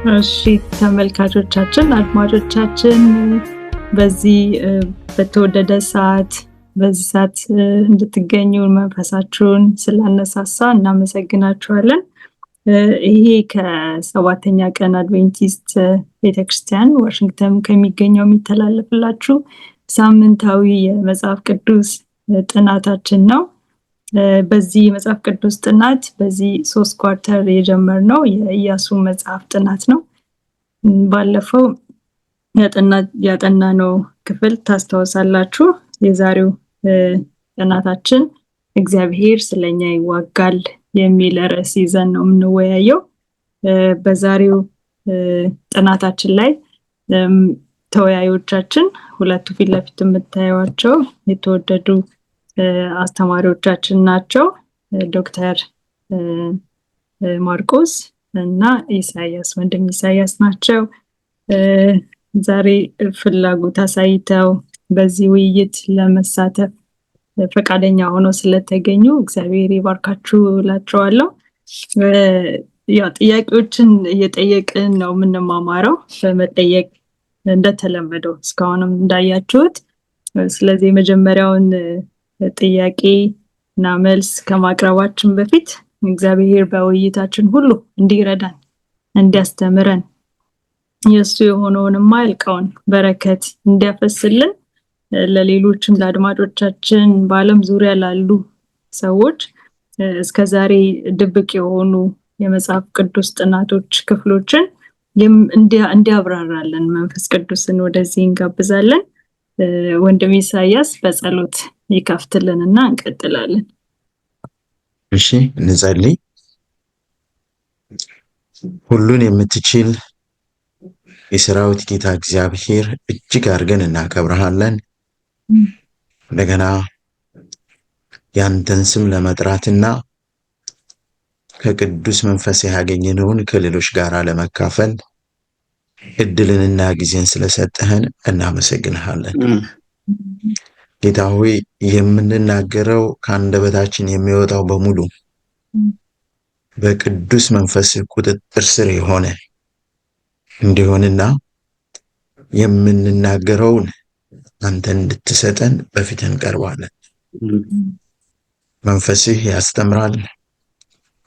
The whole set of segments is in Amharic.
እሺ ተመልካቾቻችን አድማጮቻችን በዚህ በተወደደ ሰዓት በዚህ ሰዓት እንድትገኙ መንፈሳችሁን ስላነሳሳ እናመሰግናችኋለን። ይሄ ከሰባተኛ ቀን አድቬንቲስት ቤተክርስቲያን ዋሽንግተን ከሚገኘው የሚተላለፍላችሁ ሳምንታዊ የመጽሐፍ ቅዱስ ጥናታችን ነው። በዚህ መጽሐፍ ቅዱስ ጥናት በዚህ 3 ኳርተር የጀመርነው የኢያሱ መጽሐፍ ጥናት ነው። ባለፈው ያጠናነው ክፍል ታስታውሳላችሁ። የዛሬው ጥናታችን እግዚአብሔር ስለኛ ይዋጋል የሚል ርዕስ ይዘን ነው የምንወያየው። በዛሬው ጥናታችን ላይ ተወያዮቻችን ሁለቱ ፊት ለፊት የምታዩዋቸው የተወደዱ አስተማሪዎቻችን ናቸው። ዶክተር ማርቆስ እና ኢሳያስ ወንድም ኢሳያስ ናቸው። ዛሬ ፍላጎት አሳይተው በዚህ ውይይት ለመሳተፍ ፈቃደኛ ሆነው ስለተገኙ እግዚአብሔር ይባርካችሁ እላቸዋለሁ። ያው ጥያቄዎችን እየጠየቅን ነው የምንማማረው በመጠየቅ እንደተለመደው እስካሁንም እንዳያችሁት። ስለዚህ የመጀመሪያውን ጥያቄ እና መልስ ከማቅረባችን በፊት እግዚአብሔር በውይይታችን ሁሉ እንዲረዳን እንዲያስተምረን የሱ የሆነውን የማያልቀውን በረከት እንዲያፈስልን ለሌሎችም ለአድማጮቻችን በዓለም ዙሪያ ላሉ ሰዎች እስከዛሬ ድብቅ የሆኑ የመጽሐፍ ቅዱስ ጥናቶች ክፍሎችን እንዲያብራራልን መንፈስ ቅዱስን ወደዚህ እንጋብዛለን። ወንድም ኢሳያስ በጸሎት ይከፍትልንና እንቀጥላለን። እሺ እንጸልይ። ሁሉን የምትችል የሰራዊት ጌታ እግዚአብሔር እጅግ አድርገን እናከብርሃለን። እንደገና ያንተን ስም ለመጥራትና ከቅዱስ መንፈስ ያገኘነውን ከሌሎች ጋር ለመካፈል እድልንና ጊዜን ስለሰጠህን እናመሰግንሃለን። ጌታ ሆይ የምንናገረው ከአንደበታችን የሚወጣው በሙሉ በቅዱስ መንፈስ ቁጥጥር ስር የሆነ እንዲሆንና የምንናገረውን አንተን እንድትሰጠን በፊት እንቀርባለን። መንፈስህ ያስተምራል፣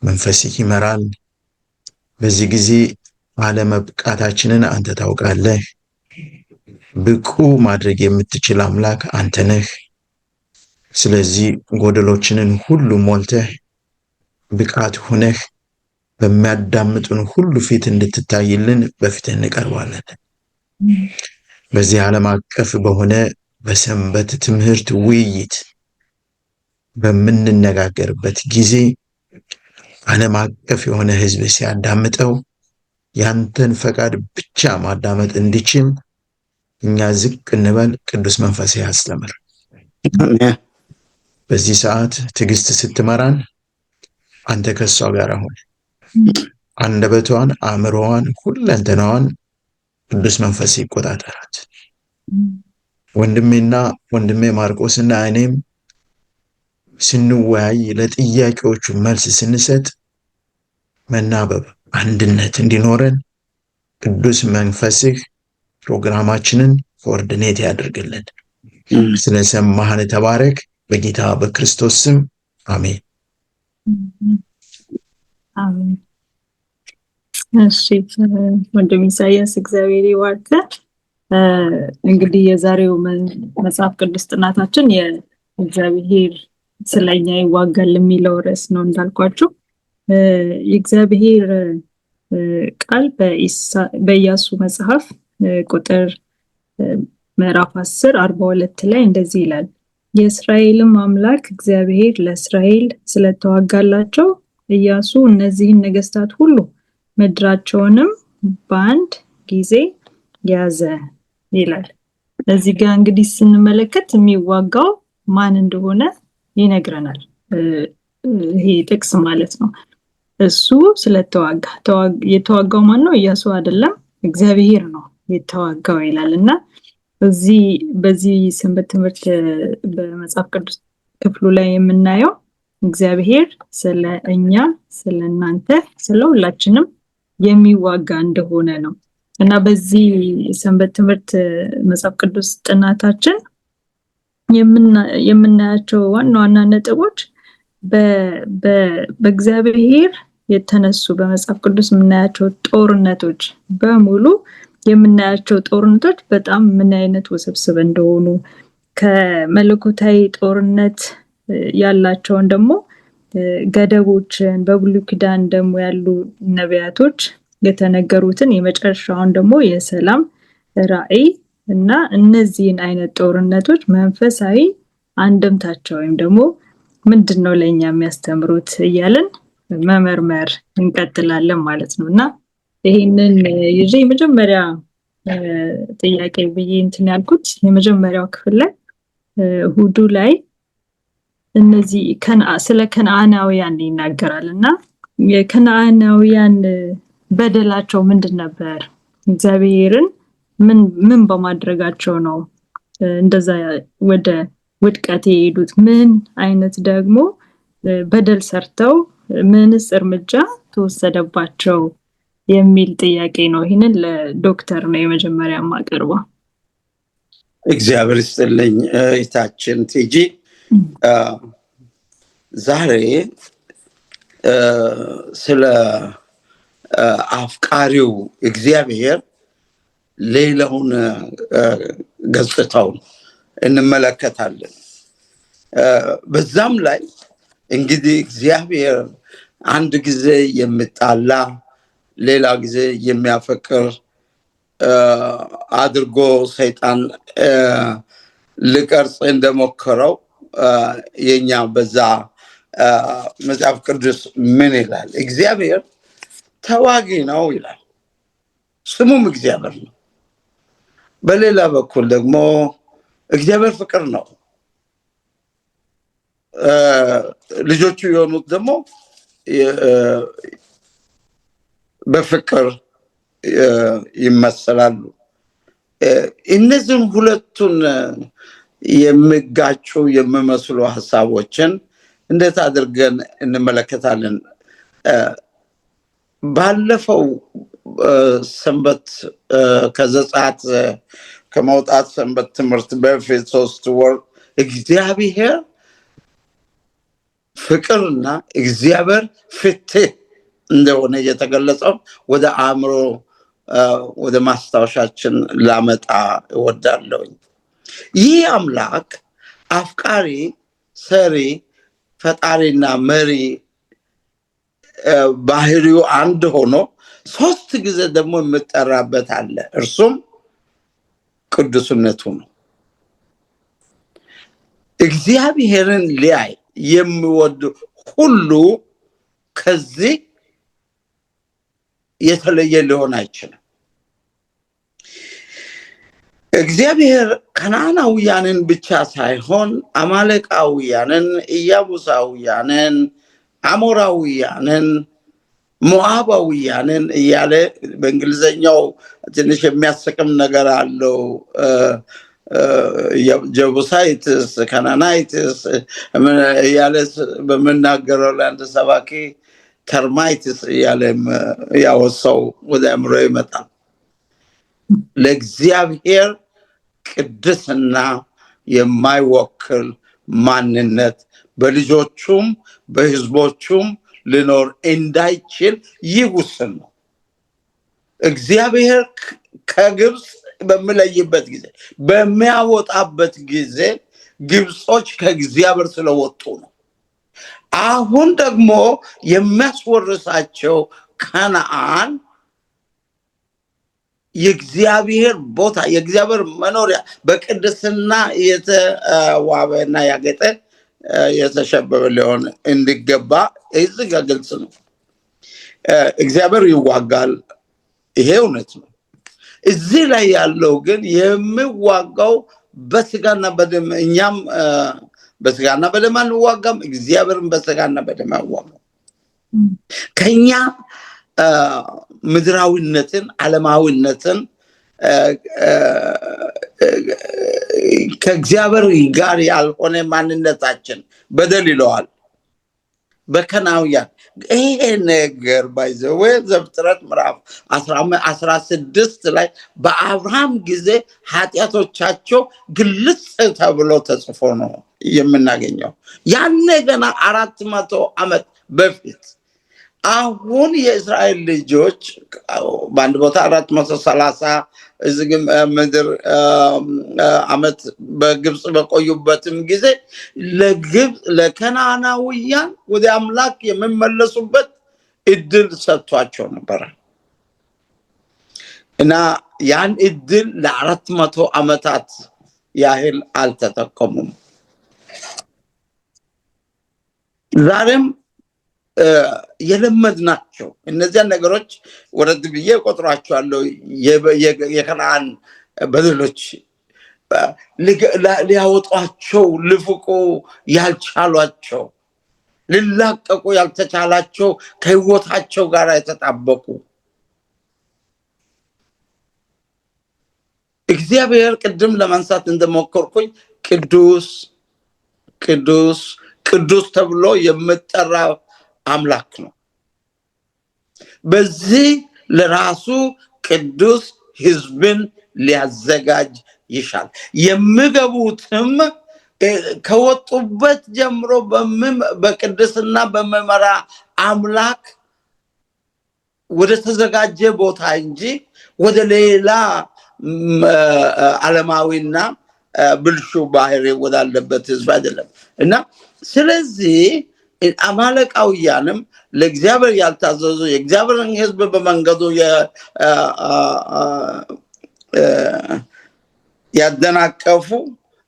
መንፈስህ ይመራል። በዚህ ጊዜ አለመብቃታችንን አንተ ታውቃለህ። ብቁ ማድረግ የምትችል አምላክ አንተ ነህ። ስለዚህ ጎደሎችንን ሁሉ ሞልተህ ብቃት ሆነህ በሚያዳምጡን ሁሉ ፊት እንድትታይልን በፊት እንቀርባለን። በዚህ ዓለም አቀፍ በሆነ በሰንበት ትምህርት ውይይት በምንነጋገርበት ጊዜ ዓለም አቀፍ የሆነ ሕዝብ ሲያዳምጠው ያንተን ፈቃድ ብቻ ማዳመጥ እንዲችል እኛ ዝቅ እንበል። ቅዱስ መንፈስ ያስተምር። በዚህ ሰዓት ትዕግስት ስትመራን አንተ ከሷ ጋር ሁን። አንደበቷን፣ አእምሮዋን፣ ሁለንተናዋን ቅዱስ መንፈስ ይቆጣጠራት። ወንድሜ ማርቆስና እኔም ስንወያይ ለጥያቄዎቹ መልስ ስንሰጥ መናበብ፣ አንድነት እንዲኖረን ቅዱስ መንፈስህ ፕሮግራማችንን ኮኦርዲኔት ያድርግልን። ስለሰማህን ተባረክ። በጌታ በክርስቶስ ስም አሜን። አሜን። እሺ ወንድም ኢሳያስ እግዚአብሔር ይባርክ። እንግዲህ የዛሬው መጽሐፍ ቅዱስ ጥናታችን የእግዚአብሔር ስለኛ ይዋጋል የሚለው ርዕስ ነው እንዳልኳችሁ። የእግዚአብሔር ቃል በኢያሱ መጽሐፍ ቁጥር ምዕራፍ 10:42 ላይ እንደዚህ ይላል። የእስራኤልም አምላክ እግዚአብሔር ለእስራኤል ስለተዋጋላቸው ኢያሱ እነዚህን ነገስታት ሁሉ ምድራቸውንም በአንድ ጊዜ ያዘ ይላል። እዚህ ጋር እንግዲህ ስንመለከት የሚዋጋው ማን እንደሆነ ይነግረናል። ይሄ ጥቅስ ማለት ነው። እሱ ስለተዋጋ የተዋጋው ማን ነው? ኢያሱ አይደለም፣ እግዚአብሔር ነው የተዋጋው ይላልና በዚህ ሰንበት ትምህርት በመጽሐፍ ቅዱስ ክፍሉ ላይ የምናየው እግዚአብሔር ስለኛ፣ ስለናንተ፣ ስለሁላችንም የሚዋጋ እንደሆነ ነው። እና በዚህ ሰንበት ትምህርት መጽሐፍ ቅዱስ ጥናታችን የምናያቸው ዋና ዋና ነጥቦች በእግዚአብሔር የተነሱ በመጽሐፍ ቅዱስ የምናያቸው ጦርነቶች በሙሉ የምናያቸው ጦርነቶች በጣም ምን አይነት ውስብስብ እንደሆኑ ከመለኮታዊ ጦርነት ያላቸውን ደግሞ ገደቦችን በብሉይ ኪዳን ደግሞ ያሉ ነቢያቶች የተነገሩትን የመጨረሻውን ደግሞ የሰላም ራዕይ እና እነዚህን አይነት ጦርነቶች መንፈሳዊ አንድምታቸው ወይም ደግሞ ምንድነው ለኛ የሚያስተምሩት እያለን መመርመር እንቀጥላለን ማለት ነው። እና ይሄንን ይዤ የመጀመሪያ ጥያቄ ብዬ እንትን ያልኩት የመጀመሪያው ክፍል ላይ እሑዱ ላይ እነዚህ ስለ ከነዓናውያን ይናገራልና የከነዓናውያን በደላቸው ምንድን ነበር? እግዚአብሔርን ምን በማድረጋቸው ነው እንደዛ ወደ ውድቀት የሄዱት? ምን አይነት ደግሞ በደል ሰርተው ምንስ እርምጃ ተወሰደባቸው የሚል ጥያቄ ነው። ይሄንን ለዶክተር ነው የመጀመሪያ ማቀርበው። እግዚአብሔር ይስጥልኝ እህታችን ቲጂ። ዛሬ ስለ አፍቃሪው እግዚአብሔር ሌላውን ገጽታውን እንመለከታለን። በዛም ላይ እንግዲህ እግዚአብሔር አንድ ጊዜ የሚጣላ ሌላ ጊዜ የሚያፈቅር አድርጎ ሰይጣን ሊቀርጽ እንደሞከረው የኛ በዛ መጽሐፍ ቅዱስ ምን ይላል? እግዚአብሔር ተዋጊ ነው ይላል። ስሙም እግዚአብሔር ነው። በሌላ በኩል ደግሞ እግዚአብሔር ፍቅር ነው። ልጆቹ የሆኑት ደግሞ በፍቅር ይመሰላሉ። እነዚህን ሁለቱን የሚጋጩ የሚመስሉ ሐሳቦችን እንዴት አድርገን እንመለከታለን? ባለፈው ሰንበት ከዘጸአት ከመውጣት ሰንበት ትምህርት በፊት 3 ወር እግዚአብሔር ፍቅርና እግዚአብሔር ፍትህ እንደሆነ የተገለጸው ወደ አእምሮ ወደ ማስታወሻችን ላመጣ እወዳለሁ። ይህ አምላክ አፍቃሪ፣ ሰሪ፣ ፈጣሪና መሪ ባህሪው አንድ ሆኖ 3 ጊዜ ደግሞ የምጠራበት አለ። እርሱም ቅዱስነቱ ነው። እግዚአብሔርን ሊያይ የሚወድ ሁሉ ከዚህ የተለየ ሊሆን አይችልም። እግዚአብሔር ከነዓናውያንን ብቻ ሳይሆን አማሌቃውያንን፣ ኢያቡሳውያንን፣ አሞራውያንን፣ ሞዓባውያንን እያለ በእንግሊዘኛው ትንሽ የሚያስቅም ነገር አለው። ጀቡሳይትስ፣ ካናናይትስ እያለ በምናገረው ለአንድ ሰባኪ ተርማይትስ እያለ ያወሳው ወደ አእምሮ ይመጣል። ለእግዚአብሔር ቅድስና የማይወክል ማንነት በልጆቹም በሕዝቦቹም ሊኖር እንዳይችል ይህ ውስን ነው። እግዚአብሔር ከግብፅ በሚለይበት ጊዜ በሚያወጣበት ጊዜ ግብጾች ከእግዚአብሔር ስለወጡ ነው። አሁን ደግሞ የሚያስወርሳቸው ከነዓን የእግዚአብሔር ቦታ የእግዚአብሔር መኖሪያ በቅድስና የተዋበና ያጌጠ የተሸበበ ሊሆን እንዲገባ እዚህ ጋር ግልጽ ነው። እግዚአብሔር ይዋጋል፣ ይሄ እውነት ነው። እዚህ ላይ ያለው ግን የሚዋጋው በስጋና በደም፣ እኛም በስጋና በደም አንዋጋም፣ እግዚአብሔርን በስጋና በደም ያዋጋው። ከኛ ምድራዊነትን ዓለማዊነትን ከእግዚአብሔር ጋር ያልሆነ ማንነታችን በደል ይለዋል። በከናውያን ይሄ ነገር ባይዘው ዘፍጥረት ምዕራፍ 16 ላይ በአብርሃም ጊዜ ኃጢአቶቻቸው ግልጽ ተብሎ ተጽፎ ነው የምናገኘው። ያኔ ገና 400 ዓመት በፊት አሁን የእስራኤል ልጆች በአንድ ቦታ 430 ምድር ዓመት በግብጽ በቆዩበትም ጊዜ ለከናናውያን ወደ አምላክ የሚመለሱበት እድል ሰጥቷቸው ነበር እና ያን እድል ለ400 ዓመታት ያህል አልተጠቀሙም። ዛሬም የለመድናቸው እነዚያ ነገሮች ወረድ ብዬ ቆጥሯቸዋለሁ። የከነዓን በደሎች ሊያወጧቸው ልፍቁ ያልቻሏቸው ሊላቀቁ ያልተቻላቸው ከህይወታቸው ጋር የተጣበቁ እግዚአብሔር ቅድም ለማንሳት እንደሞከርኩኝ ቅዱስ ቅዱስ ቅዱስ ተብሎ የሚጠራ አምላክ ነው። በዚህ ለራሱ ቅዱስ ህዝብን ሊያዘጋጅ ይሻል። የሚገቡትም ከወጡበት ጀምሮ በቅድስና በመመራ አምላክ ወደ ተዘጋጀ ቦታ እንጂ ወደ ሌላ ዓለማዊና ብልሹ ባህሪ ወዳለበት ህዝብ አይደለም እና ስለዚህ አማሌቃውያንም ለእግዚአብሔር ያልታዘዙ የእግዚአብሔርን ህዝብ በመንገዱ ያደናቀፉ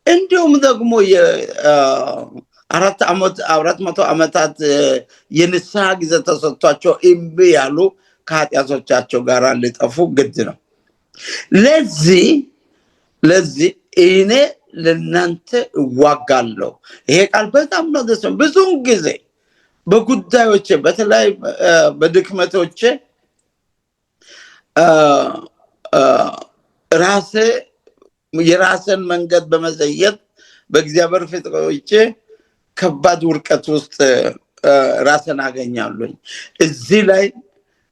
እንዲሁም ደግሞ 400 ዓመታት የንስሐ ጊዜ ተሰጥቷቸው እምቢ ያሉ ከኃጢአቶቻቸው ጋር ሊጠፉ ግድ ነው። ለዚህ እኔ ለናንተ እዋጋለሁ። ይሄ ቃል በጣም ነው ደስ ብዙውን ጊዜ በጉዳዮቼ በተለይ በድክመቶቼ የራስን መንገድ በመዘየት በእግዚአብሔር ፊት ቆይቼ ከባድ ውርቀት ውስጥ ራስን አገኛለሁ። እዚህ ላይ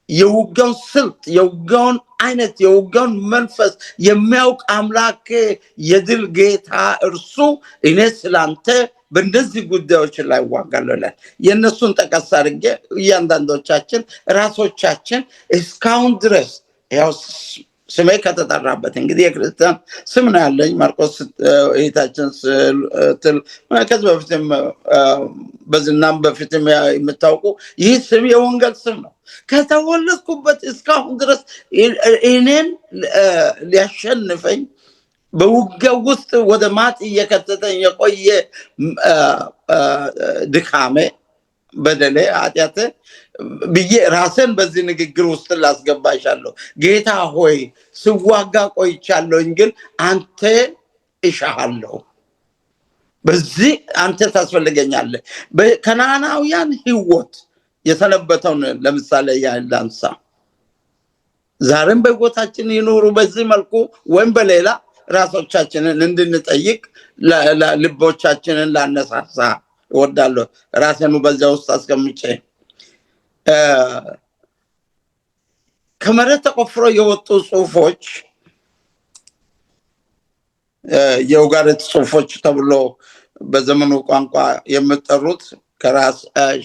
የውጋውን ስልት የውጋውን አይነት የውጋውን መንፈስ የሚያውቅ አምላክ የድል ጌታ እርሱ እኔ ስላንተ በእንደዚህ ጉዳዮች ላይ ዋጋለሁ። የእነሱን ጠቀስ አድርጌ እያንዳንዶቻችን ራሶቻችን እስካሁን ድረስ ያው ስሜ ከተጠራበት እንግዲህ የክርስቲያን ስም ነው ያለኝ ማርቆስ እህታችን ስትል ከዚህ በፊትም በዝናም በፊትም የምታውቁ ይህ ስም የወንጌል ስም ነው። ከተወለድኩበት እስካሁን ድረስ እኔን ሊያሸንፈኝ በውጊያው ውስጥ ወደ ማጥ እየከተተኝ የቆየ ድካሜ በደሌ ኃጢአቴ ብዬ ራስን በዚህ ንግግር ውስጥ ላስገባሻለሁ። ጌታ ሆይ ስዋጋ ቆይቻለሁኝ፣ ግን አንተ እሻሃለሁ፣ በዚህ አንተ ታስፈልገኛለህ። በከነዓናውያን ህይወት የተለበተውን ለምሳሌ ያህል ላንሳ። ዛሬም በህይወታችን ይኖሩ በዚህ መልኩ ወይም በሌላ ራሶቻችንን እንድንጠይቅ ልቦቻችንን ላነሳሳ እወዳለሁ። ራስን በዚያ ውስጥ አስቀምጬ ከመሬት ተቆፍሮ የወጡ ጽሁፎች የኡጋሪት ጽሁፎች ተብሎ በዘመኑ ቋንቋ የሚጠሩት ከራስ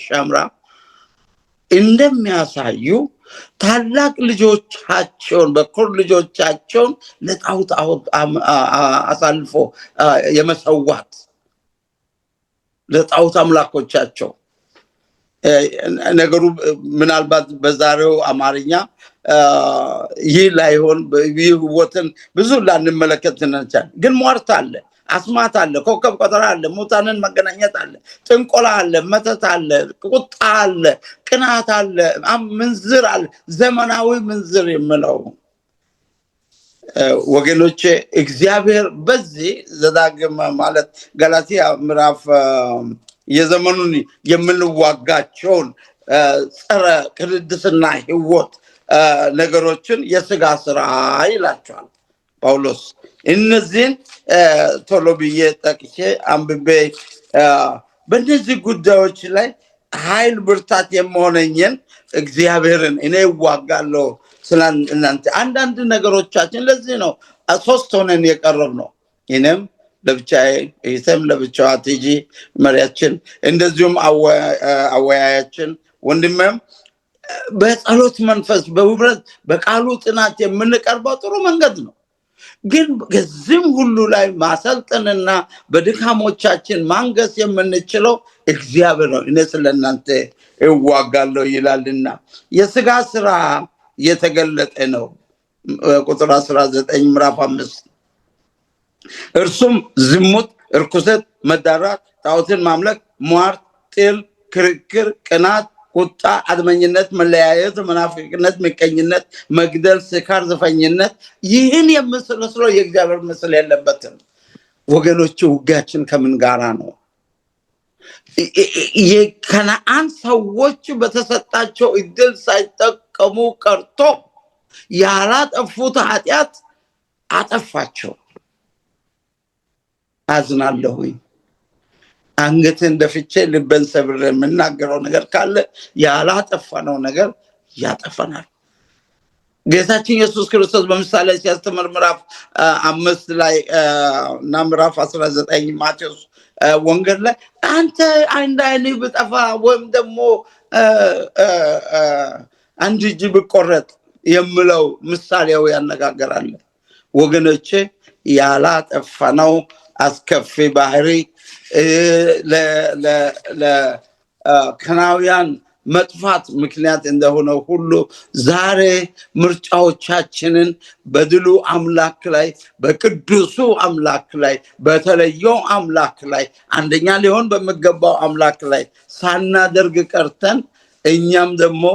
ሻምራ እንደሚያሳዩ ታላቅ ልጆቻቸውን በኩር ልጆቻቸውን ለጣዖት አሳልፎ የመሰዋት ለጣዖት አምላኮቻቸው ነገሩ ምናልባት በዛሬው አማርኛ ይህ ላይሆን ህይወትን ብዙ ላንመለከት እንችላለን። ግን ሟርት አለ፣ አስማት አለ፣ ኮከብ ቆጠራ አለ፣ ሙታንን መገናኘት አለ፣ ጥንቆላ አለ፣ መተት አለ፣ ቁጣ አለ፣ ቅናት አለ፣ ምንዝር አለ። ዘመናዊ ምንዝር የምለው ወገኖቼ እግዚአብሔር በዚህ ዘዳግም ማለት ገላትያ ምዕራፍ የዘመኑን የምንዋጋቸውን ጸረ ቅድስና ህይወት ነገሮችን የስጋ ስራ ይላቸዋል ጳውሎስ። እነዚህን ቶሎ ብዬ ጠቅሼ አንብቤ በእነዚህ ጉዳዮች ላይ ኃይል ብርታት የምሆነኝን እግዚአብሔርን እኔ እዋጋለሁ ስለናንተ። አንዳንድ ነገሮቻችን ለዚህ ነው ሶስት ሆነን የቀረብነው። እኔም ለብቻዬ እህቴም ለብቻዋ ቲጂ መሪያችን፣ እንደዚሁም አወያያችን ወንድሜም በጸሎት መንፈስ በህብረት በቃሉ ጥናት የምንቀርበው ጥሩ መንገድ ነው። ግን ከዚህም ሁሉ ላይ ማሰልጠንና በድካሞቻችን ማንገስ የምንችለው እግዚአብሔር ነው። እኔ ስለናንተ እዋጋለሁ ይላልና የሥጋ ስራ የተገለጠ ነው። ቁጥር 19 ምዕራፍ 5 እርሱም ዝሙት፣ እርኩሰት፣ መዳራት፣ ጣዖትን ማምለክ፣ ሟርት፣ ጥል፣ ክርክር፣ ቅናት፣ ቁጣ፣ አድመኝነት፣ መለያየት፣ መናፍቅነት፣ ምቀኝነት፣ መግደል፣ ስካር፣ ዘፈኝነት ይህን የምስለው የእግዚአብሔር ምስል የለበትም። ወገኖች ውጊያችን ከምን ጋራ ነው? የከነዓን ሰዎች በተሰጣቸው እድል ሳይጠቀሙ ቀርቶ ያላጠፉት ኃጢአት አጠፋቸው። አዝናለሁኝ። አንገትን ደፍቼ ልበን ሰብሬ የምናገረው ነገር ካለ ያላጠፋነው ነገር ያጠፋናል። ጌታችን ኢየሱስ ክርስቶስ በምሳሌ ሲያስተምር ምዕራፍ 5 ላይ እና ምዕራፍ 19 ማቴዎስ ወንጌል ላይ አንተ አንድ ዓይንህ ብጠፋ ወይም ደግሞ አንድ እጅ ብቆረጥ የሚለው ምሳሌው ያነጋገራል። ወገኖቼ ያላጠፋነው አስከፊ ባህሪ ለከናውያን መጥፋት ምክንያት እንደሆነ ሁሉ ዛሬ ምርጫዎቻችንን በድሉ አምላክ ላይ በቅዱሱ አምላክ ላይ በተለየው አምላክ ላይ አንደኛ ሊሆን በሚገባው አምላክ ላይ ሳናደርግ ቀርተን እኛም ደግሞ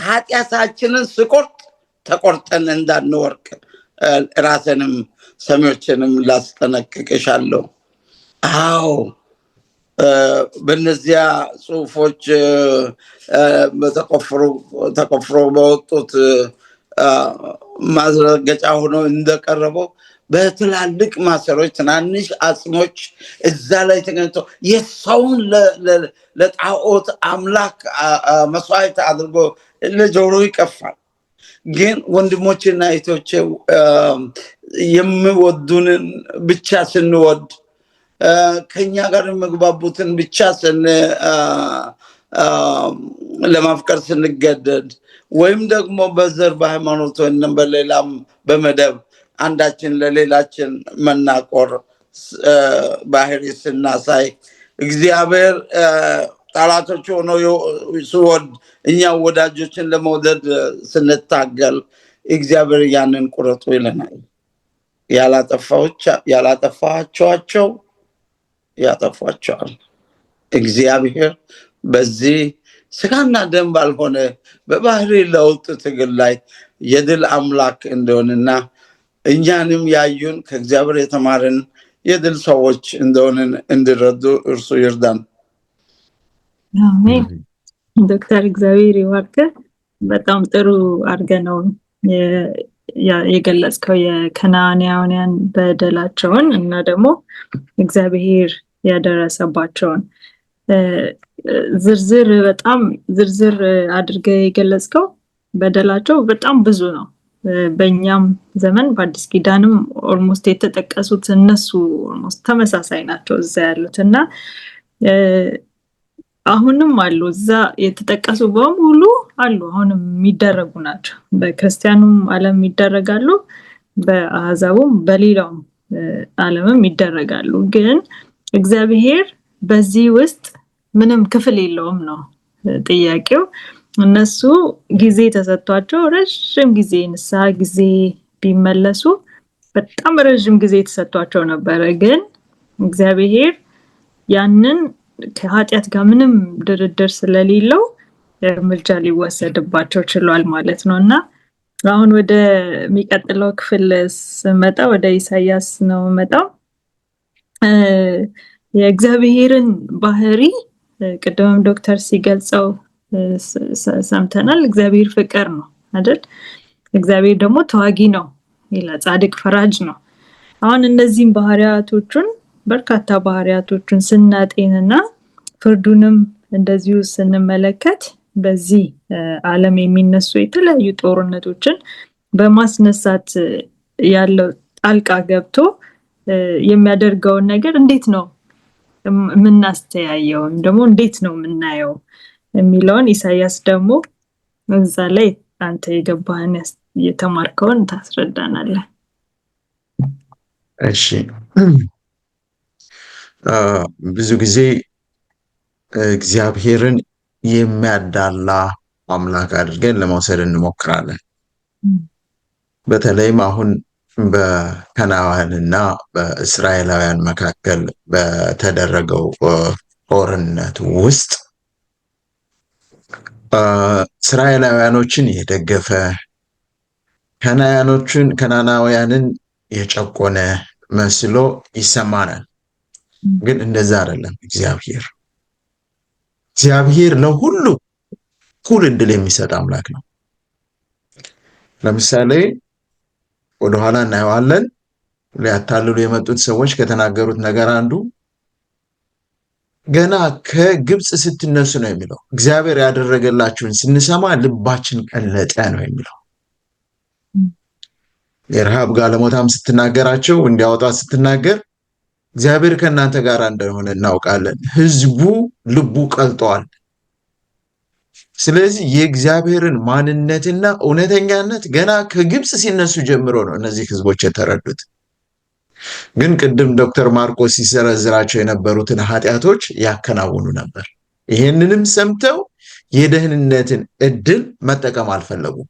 ኃጢአታችንን ስቆርጥ ተቆርጠን እንዳንወርቅ ራስንም ሰሚዎችንም ላስጠነቅቅሻለሁ። አዎ በእነዚያ ጽሁፎች ተቆፍሮ በወጡት ማስረገጫ ሆኖ እንደቀረበው በትላልቅ ማሰሮች ትናንሽ አጽሞች እዛ ላይ ተገኝተው የሰውን ለጣዖት አምላክ መስዋዕት አድርጎ ለጆሮ ይቀፋል። ግን ወንድሞችና እህቶቼ የሚወዱንን ብቻ ስንወድ ከኛ ጋር የሚግባቡትን ብቻ ለማፍቀር ስንገደድ ወይም ደግሞ በዘር በሃይማኖት ወይም በሌላም በመደብ አንዳችን ለሌላችን መናቆር ባህሪ ስናሳይ እግዚአብሔር ጠላቶች ሆኖ ሲወድ እኛ ወዳጆችን ለመውደድ ስንታገል እግዚአብሔር ያንን ቁረጡ ይለናል። ያላጠፋቸው ያጠፋቸዋል። እግዚአብሔር በዚህ ስጋና ደም ባልሆነ በባህሪ ለውጥ ትግል ላይ የድል አምላክ እንደሆነና እኛንም ያዩን ከእግዚአብሔር የተማርን የድል ሰዎች እንደሆንን እንዲረዱ እርሱ ይርዳን። አሜን። ዶክተር እግዚአብሔር ይባርክ። በጣም ጥሩ አድርገህ ነው የገለጽከው የከነዓናውያን በደላቸውን እና ደግሞ እግዚአብሔር ያደረሰባቸውን በጣም ዝርዝር አድርገህ የገለጽከው በደላቸው በጣም ብዙ ነው። በእኛም ዘመን በአዲስ ኪዳንም ኦልሞስት የተጠቀሱት እነሱ ኦልሞስት ተመሳሳይ ናቸው እዛ ያሉት እና አሁንም አሉ እዛ የተጠቀሱ በሙሉ አሉ። አሁንም የሚደረጉ ናቸው። በክርስቲያኑም ዓለም ይደረጋሉ፣ በአሕዛቡም በሌላውም ዓለምም ይደረጋሉ። ግን እግዚአብሔር በዚህ ውስጥ ምንም ክፍል የለውም ነው ጥያቄው። እነሱ ጊዜ ተሰጥቷቸው ረጅም ጊዜ ንስሐ ጊዜ ቢመለሱ በጣም ረጅም ጊዜ ተሰጥቷቸው ነበረ። ግን እግዚአብሔር ያንን ከኃጢአት ጋር ምንም ድርድር ስለሌለው እርምጃ ሊወሰድባቸው ችሏል ማለት ነው። እና አሁን ወደ የሚቀጥለው ክፍል ስመጣ ወደ ኢሳያስ ነው መጣው። የእግዚአብሔርን ባህሪ ቅድምም ዶክተር ሲገልጸው ሰምተናል። እግዚአብሔር ፍቅር ነው አይደል? እግዚአብሔር ደግሞ ተዋጊ ነው ይላል፣ ጻድቅ ፈራጅ ነው። አሁን እነዚህን ባህሪያቶቹን በርካታ ባህሪያቶቹን ስናጤንና ፍርዱንም እንደዚሁ ስንመለከት በዚህ ዓለም የሚነሱ የተለያዩ ጦርነቶችን በማስነሳት ያለው ጣልቃ ገብቶ የሚያደርገውን ነገር እንዴት ነው የምናስተያየው ደግሞ እንዴት ነው የምናየው የሚለውን ኢሳያስ ደግሞ እዛ ላይ አንተ የገባህን የተማርከውን ታስረዳናለህ። እሺ ብዙ ጊዜ እግዚአብሔርን የሚያዳላ አምላክ አድርገን ለመውሰድ እንሞክራለን። በተለይም አሁን በከናናውያንና በእስራኤላውያን መካከል በተደረገው ጦርነት ውስጥ እስራኤላውያኖችን የደገፈ ከናናውያንን የጨቆነ መስሎ ይሰማናል። ግን እንደዛ አይደለም። እግዚአብሔር ለሁሉ እኩል ዕድል የሚሰጥ አምላክ ነው። ለምሳሌ ወደኋላ እናየዋለን። ሊያታልሉ የመጡት ሰዎች ከተናገሩት ነገር አንዱ ገና ከግብፅ ስትነሱ ነው የሚለው እግዚአብሔር ያደረገላችሁን ስንሰማ ልባችን ቀለጠ ነው የሚለው። የረሃብ ጋለሞታም ስትናገራቸው እንዲያወጣ ስትናገር እግዚአብሔር ከእናንተ ጋር እንደሆነ እናውቃለን፣ ህዝቡ ልቡ ቀልጧል። ስለዚህ የእግዚአብሔርን ማንነትና እውነተኛነት ገና ከግብፅ ሲነሱ ጀምሮ ነው እነዚህ ህዝቦች የተረዱት። ግን ቅድም ዶክተር ማርቆስ ሲዘረዝራቸው የነበሩትን ኃጢአቶች ያከናውኑ ነበር። ይሄንንም ሰምተው የደህንነትን እድል መጠቀም አልፈለጉም።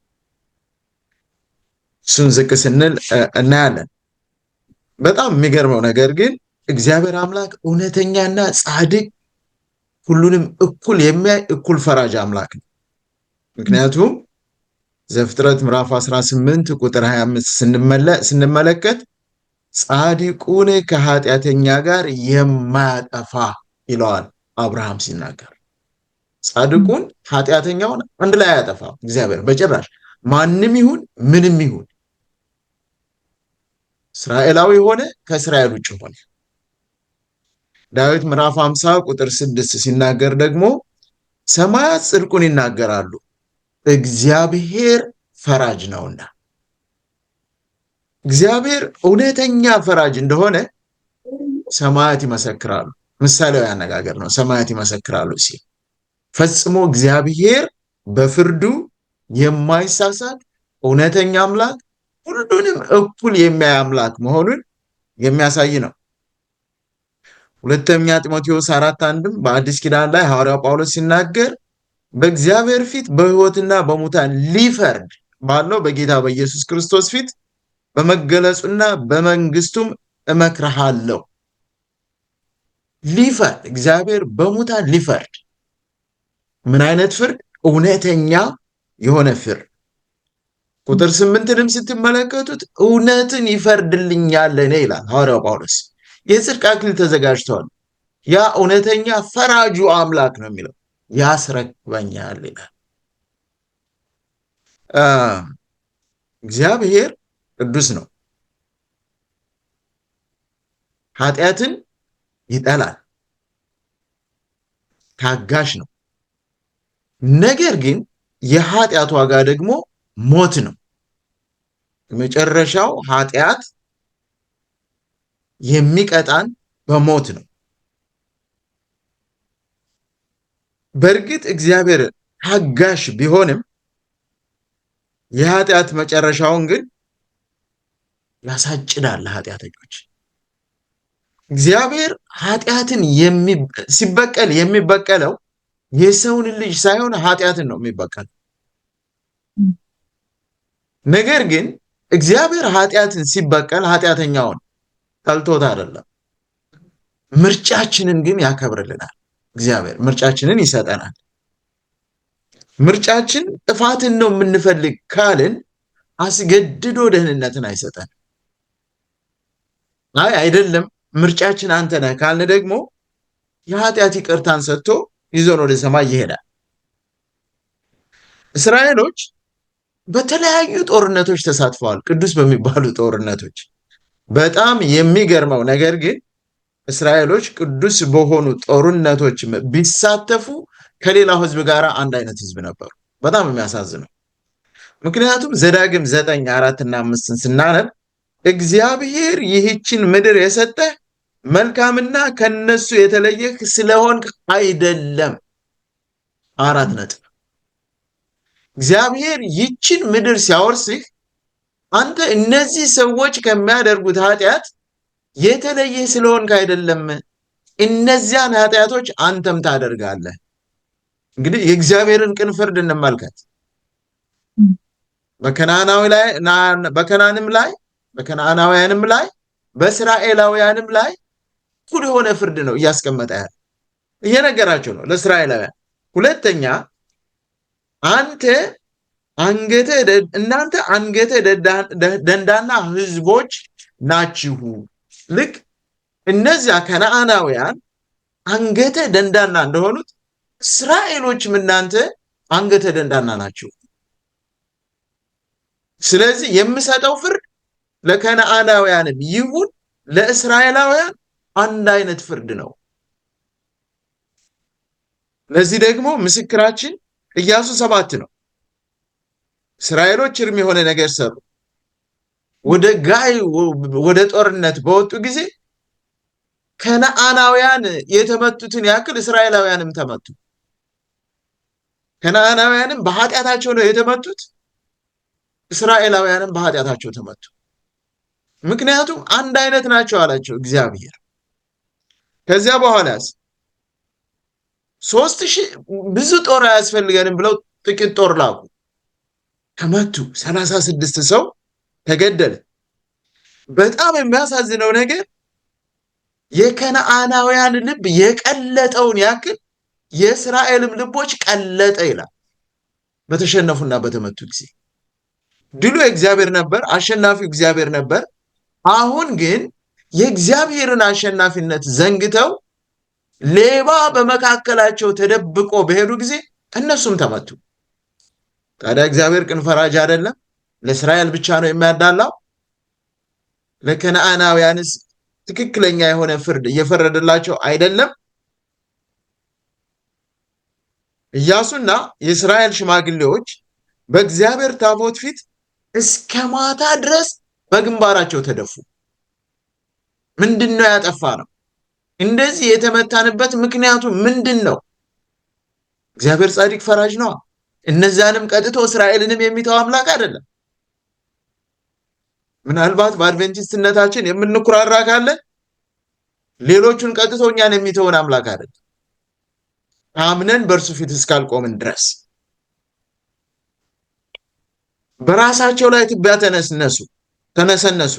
እሱን ዝቅ ስንል እናያለን። በጣም የሚገርመው ነገር ግን እግዚአብሔር አምላክ እውነተኛና ጻድቅ፣ ሁሉንም እኩል የሚያይ እኩል ፈራጅ አምላክ ነው። ምክንያቱም ዘፍጥረት ምዕራፍ 18 ቁጥር 25 ስንመለከት ጻድቁን ከኃጢአተኛ ጋር የማያጠፋ ይለዋል አብርሃም ሲናገር። ጻድቁን ኃጢአተኛውን አንድ ላይ አያጠፋም እግዚአብሔር በጭራሽ። ማንም ይሁን ምንም ይሁን፣ እስራኤላዊ ሆነ ከእስራኤል ውጭ ሆነ። ዳዊት ምዕራፍ 50 ቁጥር 6 ሲናገር ደግሞ ሰማያት ጽድቁን ይናገራሉ፣ እግዚአብሔር ፈራጅ ነውና። እግዚአብሔር እውነተኛ ፈራጅ እንደሆነ ሰማያት ይመሰክራሉ። ምሳሌያዊ አነጋገር ነው። ሰማያት ይመሰክራሉ ሲል ፈጽሞ እግዚአብሔር በፍርዱ የማይሳሳት እውነተኛ አምላክ፣ ሁሉንም እኩል የሚያይ አምላክ መሆኑን የሚያሳይ ነው። ሁለተኛ ጢሞቴዎስ 4:1 በአዲስ ኪዳን ላይ ሐዋርያው ጳውሎስ ሲናገር በእግዚአብሔር ፊት በሕይወትና በሙታን ሊፈርድ ባለው በጌታ በኢየሱስ ክርስቶስ ፊት በመገለጹና በመንግስቱም እመክርሃለሁ። ሊፈርድ እግዚአብሔር በሙታን ሊፈርድ። ምን አይነት ፍርድ? እውነተኛ የሆነ ፍርድ። ቁጥር 8ንም ስትመለከቱት እውነትን ይፈርድልኛል እኔ ይላል ሐዋርያው ጳውሎስ። የጽድቅ አክሊል ተዘጋጅቷል። ያ እውነተኛ ፈራጁ አምላክ ነው የሚለው ያስረክበኛል ይላል። እግዚአብሔር ቅዱስ ነው። ኃጢአትን ይጠላል። ታጋሽ ነው። ነገር ግን የኃጢአት ዋጋ ደግሞ ሞት ነው። የመጨረሻው ኃጢአት የሚቀጣን በሞት ነው። በእርግጥ እግዚአብሔር ታጋሽ ቢሆንም የኃጢአት መጨረሻውን ግን ያሳጭዳል ለኃጢአተኞች። እግዚአብሔር ኃጢአትን ሲበቀል የሚበቀለው የሰውን ልጅ ሳይሆን ኃጢአትን ነው የሚበቀለው። ነገር ግን እግዚአብሔር ኃጢአትን ሲበቀል ኃጢአተኛውን ጠልቶት አይደለም፣ ምርጫችንን ግን ያከብርልናል። እግዚአብሔር ምርጫችንን ይሰጠናል። ምርጫችን ጥፋትን ነው የምንፈልግ ካልን አስገድዶ ደህንነትን አይሰጠን። አይደለም ምርጫችን አንተ ነህ ካልን ደግሞ የኃጢአት ይቅርታን ሰጥቶ ይዞን ወደ ሰማይ ይሄዳል። እስራኤሎች በተለያዩ ጦርነቶች ተሳትፈዋል፣ ቅዱስ በሚባሉ ጦርነቶች። በጣም የሚገርመው ነገር ግን እስራኤሎች ቅዱስ በሆኑ ጦርነቶች ቢሳተፉ ከሌላው ህዝብ ጋር አንድ አይነት ህዝብ ነበሩ። በጣም የሚያሳዝነው ምክንያቱም ዘዳግም 9:4 እና 5 ስናነብ እግዚአብሔር ይህችን ምድር የሰጠ መልካምና ከነሱ የተለየህ ስለሆንክ አይደለም። 4 ነጥብ። እግዚአብሔር ይህችን ምድር ሲያወርስህ አንተ እነዚህ ሰዎች ከሚያደርጉት ኃጢአት የተለየህ ስለሆንክ አይደለም፣ እነዚያን ኃጢአቶች አንተም ታደርጋለህ። እንግዲህ የእግዚአብሔርን ቅን ፍርድ እንመልከት። በከነዓናውያንም ላይ በእስራኤላውያንም ላይ እኩል የሆነ ፍርድ ነው እያስቀመጠ ያለ፣ እየነገራቸው ነው ለእስራኤላውያን። ሁለተኛ እናንተ አንገተ ደንዳና ህዝቦች ናችሁ። ልክ እነዚያ ከነዓናውያን አንገተ ደንዳና እንደሆኑት እስራኤሎችም እናንተ አንገተ ደንዳና ናችሁ። ስለዚህ የምሰጠው ፍርድ ለከነዓናውያንም ይሁን ለእስራኤላውያን አንድ አይነት ፍርድ ነው። ለዚህ ደግሞ ምስክራችን ኢያሱ 7 ነው። እስራኤሎች እርም የሆነ ነገር ሰሩ። ወደ ጦርነት በወጡ ጊዜ ከነዓናውያን የተመቱትን ያክል እስራኤላውያንም ተመቱ። ከነዓናውያንም በኃጢአታቸው ነው የተመቱት፣ እስራኤላውያንም በኃጢአታቸው ተመቱ። ምክንያቱም አንድ አይነት ናቸው አላቸው እግዚአብሔር። ከዚያ በኋላስ 3000 ብዙ ጦር አያስፈልገንም ብለው ጥቂት ጦር ላኩ። ተመቱ። 36 ሰው ተገደለ። በጣም የሚያሳዝነው ነገር የከነዓናውያን ልብ የቀለጠውን ያክል የእስራኤልም ልቦች ቀለጠ ይላል። በተሸነፉና በተመቱ ጊዜ ድሉ የእግዚአብሔር ነበር፣ አሸናፊው እግዚአብሔር ነበር። አሁን ግን የእግዚአብሔርን አሸናፊነት ዘንግተው ሌባ በመካከላቸው ተደብቆ በሄዱ ጊዜ እነሱም ተመቱ። ታዲያ እግዚአብሔር ቅን ፈራጅ አይደለም? ለእስራኤል ብቻ ነው የሚያዳላው? ለከነዓናውያንስ ትክክለኛ የሆነ ፍርድ እየፈረደላቸው አይደለም? ኢያሱና የእስራኤል ሽማግሌዎች በእግዚአብሔር ታቦት ፊት እስከ ማታ ድረስ በግንባራቸው ተደፉ። ምንድነው ያጠፋ ነው? እንደዚህ የተመታንበት ምክንያቱ ምንድነው? እግዚአብሔር ጻድቅ ፈራጅ ነው። እነዛንም ቀጥቶ እስራኤልንም የሚተው አምላክ አይደለም። ምናልባት በአድቬንቲስትነታችን የምንኩራራ ካለ ሌሎቹን ቀጥቶ እኛን የሚተውን አምላክ አይደለም። አምነን በእርሱ ፊት እስካልቆምን ድረስ በራሳቸው ላይ ትቢያ ተነሰነሱ።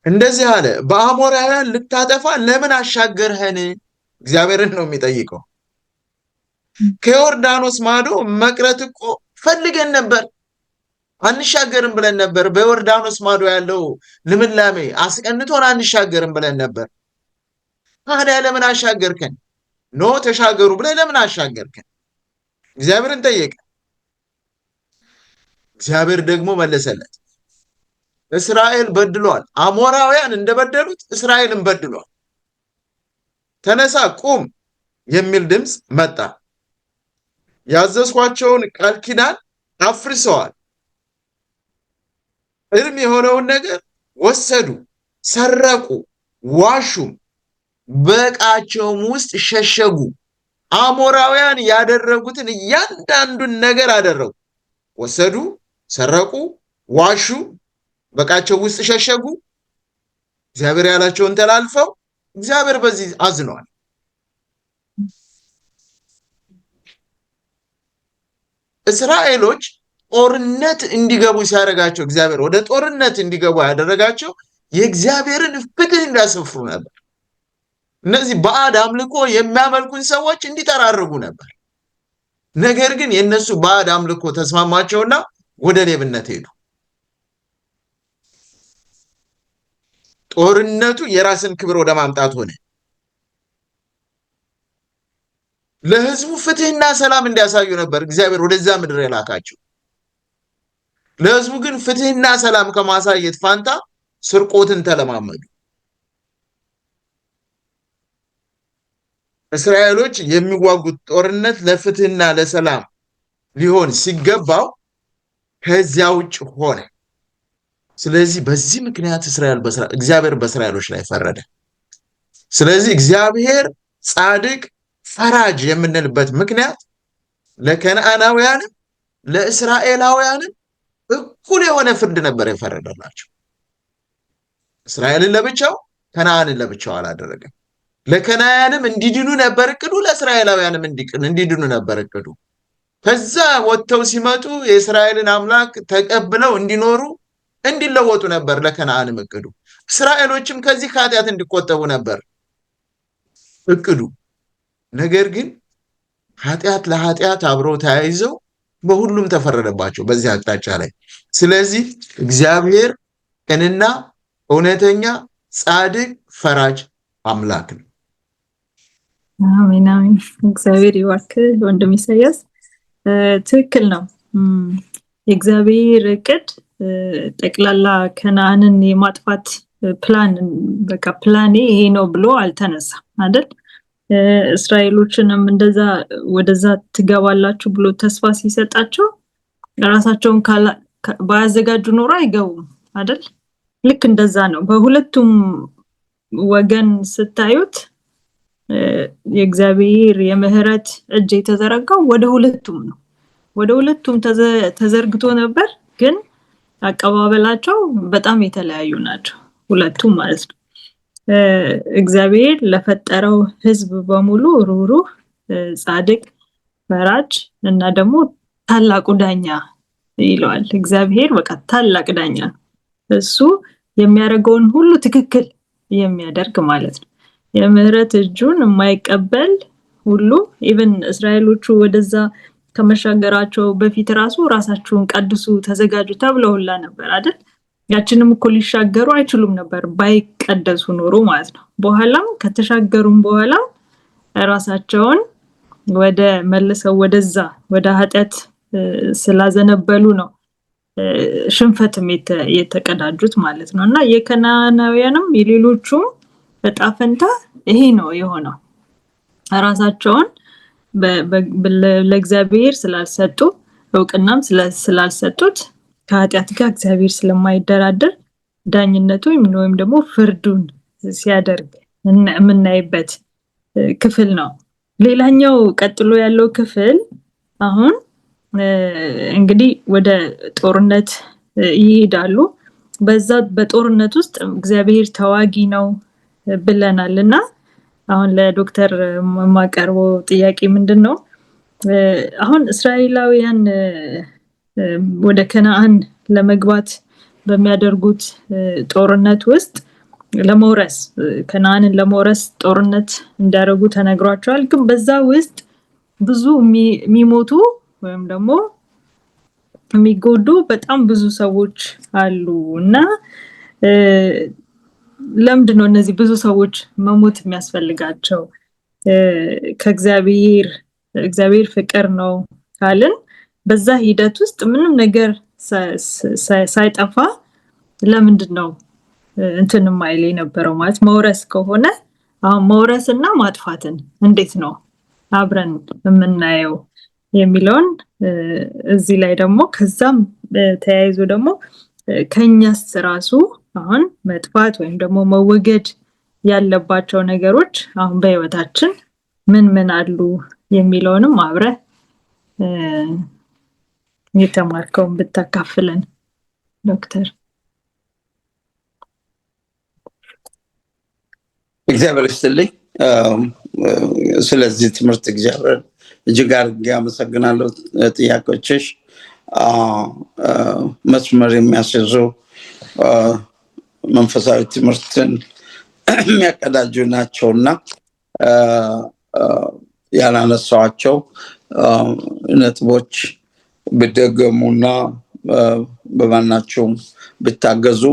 እንደዚህ አለ፣ በአሞራውያን ልታጠፋ ለምን አሻገርኸን? እግዚአብሔርን ነው የሚጠይቀው። ከዮርዳኖስ ማዶ መቅረት እኮ ፈልገን ነበር፣ አንሻገርም ብለን ነበር። በዮርዳኖስ ማዶ ያለው ልምላሜ አስቀንቶን አንሻገርም ብለን ነበር። ታዲያ ለምን አሻገርከን? ኖ ተሻገሩ ብለን ለምን አሻገርከን? እግዚአብሔርን ጠየቀ። እግዚአብሔር ደግሞ መለሰለት፣ እስራኤል በድሏል። አሞራውያን እንደበደሉት እስራኤልን በድሏል። ተነሳ ቁም የሚል ድምፅ መጣ። ያዘዝኳቸውን ቃል ኪዳን አፍርሰዋል። እርም የሆነውን ነገር ወሰዱ፣ ሰረቁ፣ ዋሹም፣ በዕቃቸውም ውስጥ ሸሸጉ። አሞራውያን ያደረጉትን እያንዳንዱን ነገር አደረጉ። ወሰዱ፣ ሰረቁ፣ ዋሹ፣ በዕቃቸው ውስጥ ሸሸጉ። እግዚአብሔር ያላቸውን ተላልፈው እግዚአብሔር በዚህ አዝኗል። እስራኤሎች ጦርነት እንዲገቡ ሲያደርጋቸው እግዚአብሔር ወደ ጦርነት እንዲገቡ ያደረጋቸው የእግዚአብሔርን ፍትህ እንዲያሰፍሩ ነበር። እነዚህ ባዕድ አምልኮ የሚያመልኩን ሰዎች እንዲጠራርጉ ነበር። ነገር ግን የነሱ ባዕድ አምልኮ ተስማማቸውና ወደ ሌብነት ሄዱ። ጦርነቱ የራስን ክብር ወደ ማምጣት ሆነ። ለህዝቡ ፍትህና ሰላም እንዲያሳዩ ነበር እግዚአብሔር ወደዛ ምድር የላካቸው። ለህዝቡ ግን ፍትህና ሰላም ከማሳየት ፋንታ ስርቆትን ተለማመዱ። እስራኤሎች የሚዋጉት ጦርነት ለፍትህና ለሰላም ሊሆን ሲገባው ከዚያ ውጭ ሆነ። ስለዚህ በዚህ ምክንያት እግዚአብሔር በእስራኤሎች ላይ ፈረደ። ስለዚህ እግዚአብሔር ጻድቅ ፈራጅ የምንልበት ምክንያት ለከነዓናውያንም ለእስራኤላውያንም እኩል የሆነ ፍርድ ነበር የፈረደላቸው። እስራኤልን ለብቻው ከነዓንን ለብቻው አላደረገም። ለከነዓናውያንም እንዲድኑ ነበር እቅዱ፣ ለእስራኤላውያንም እንዲድኑ ነበር እቅዱ። ከዛ ወጥተው ሲመጡ የእስራኤልን አምላክ ተቀብለው እንዲኖሩ እንዲለወጡ ነበር ለከነዓንም እቅዱ። እስራኤሎችም ከዚህ ከኃጢአት እንዲቆጠቡ ነበር እቅዱ። ነገር ግን ኃጢአት ለኃጢአት አብረው ተያይዘው በሁሉም ተፈረደባቸው በዚህ አቅጣጫ ላይ። ስለዚህ እግዚአብሔር ቅንና እውነተኛ ጻድቅ ፈራጅ አምላክ ነው። አሜን አሜን። እግዚአብሔር ይባርክ ወንድም ኢሳያስ። ትክክል ነው። የእግዚአብሔር እቅድ ጠቅላላ ከነዓንን የማጥፋት ፕላን ይሄ ነው ብሎ አልተነሳም አይደል? እስራኤሎችንም እንደዛ ወደዛ ትገባላችሁ ብሎ ተስፋ ሲሰጣቸው ራሳቸውን ባያዘጋጁ ኖሮ አይገቡም አይደል? ልክ እንደዛ ነው። በሁለቱም ወገን ስታዩት የእግዚአብሔር የምህረት እጅ የተዘረጋው ወደ ሁለቱም ነው። ወደ ሁለቱም ተዘርግቶ ነበር፣ ግን አቀባበላቸው በጣም የተለያዩ ናቸው ሁለቱም ማለት ነው። እግዚአብሔር ለፈጠረው ሕዝብ በሙሉ ሩህሩህ፣ ጻድቅ፣ ፈራጅ እና ደግሞ ታላቁ ዳኛ ይለዋል። እግዚአብሔር በቃ ታላቅ ዳኛ ነው። እሱ የሚያደርገውን ሁሉ ትክክል የሚያደርግ ማለት ነው። የምህረት እጁን የማይቀበል ሁሉ ኢቭን እስራኤሎቹ ወደዛ ከመሻገራቸው በፊት ራሳቸውን ቀድሱ ተዘጋጁ ተብለውላ ነበር አይደል? ያችንም እኮ ሊሻገሩ አይችሉም ነበር ባይቀደሱ ኖሮ ማለት ነው። በኋላም ከተሻገሩም በኋላ ራሳቸውን መልሰው ወደ ኃጢአት ስላዘነበሉ ነው ሽንፈትም የተቀዳጁት ማለት ነው። እና የከነዓናውያንም የሌሎቹም ዕጣ ፈንታ ይሄ ነው የሆነው። ራሳቸውን ለእግዚአብሔር ስላልሰጡ፣ እውቅናም ስላልሰጡት፣ ከኃጢአት ጋር እግዚአብሔር ስለማይደራደር ዳኝነቱ ወይም ደግሞ ፍርዱን ሲያደርግ የምናይበት ክፍል ነው። ሌላኛው ቀጥሎ ያለው ክፍል አሁን እንግዲህ ወደ ጦርነት ይሄዳሉ። በጦርነት ውስጥ እግዚአብሔር ተዋጊ ነው ብለናል እና አሁን ለዶክተር የማቀርበው ጥያቄ ምንድን ነው? አሁን እስራኤላውያን ወደ ከነዓን ለመግባት በሚያደርጉት ጦርነት ውስጥ ከነዓንን ለመውረስ ጦርነት እንዲያደርጉ ተነግሯቸዋል። ግን በዛ ውስጥ ብዙ የሚሞቱ ወይም ደግሞ የሚጎዱ በጣም ብዙ ሰዎች አሉ እና ለምንድን ነው እነዚህ ብዙ ሰዎች መሞት የሚያስፈልጋቸው? እግዚአብሔር ፍቅር ነው ካልን በዛ ሂደት ውስጥ ምንም ነገር ሳይጠፋ ለምንድን ነው እንትን ማይል የነበረው? ማለት መውረስ ከሆነ አሁን መውረስና ማጥፋትን እንዴት ነው አብረን የምናየው የሚለውን እዚህ ላይ ደግሞ ከዛም ተያይዞ ደግሞ ከኛስ ራሱ አሁን መጥፋት ወይም ደግሞ መወገድ ያለባቸው ነገሮች አሁን በህይወታችን ምን አሉ የሚለውንም አብረ የተማርከውን ብታካፍለን ዶክተር። እግዚአብሔር ይስጥልኝ። ስለዚህ ትምህርት እግዚአብሔር እጅግ አድርጌ አመሰግናለሁ። ጥያቄዎችሽ መስመር የሚያስይዙ መንፈሳዊ ትምህርትን የሚያቀዳጁ ናቸውና ያላነሳዋቸው ነጥቦች ብደገሙና በማናቸውም ብታገዙ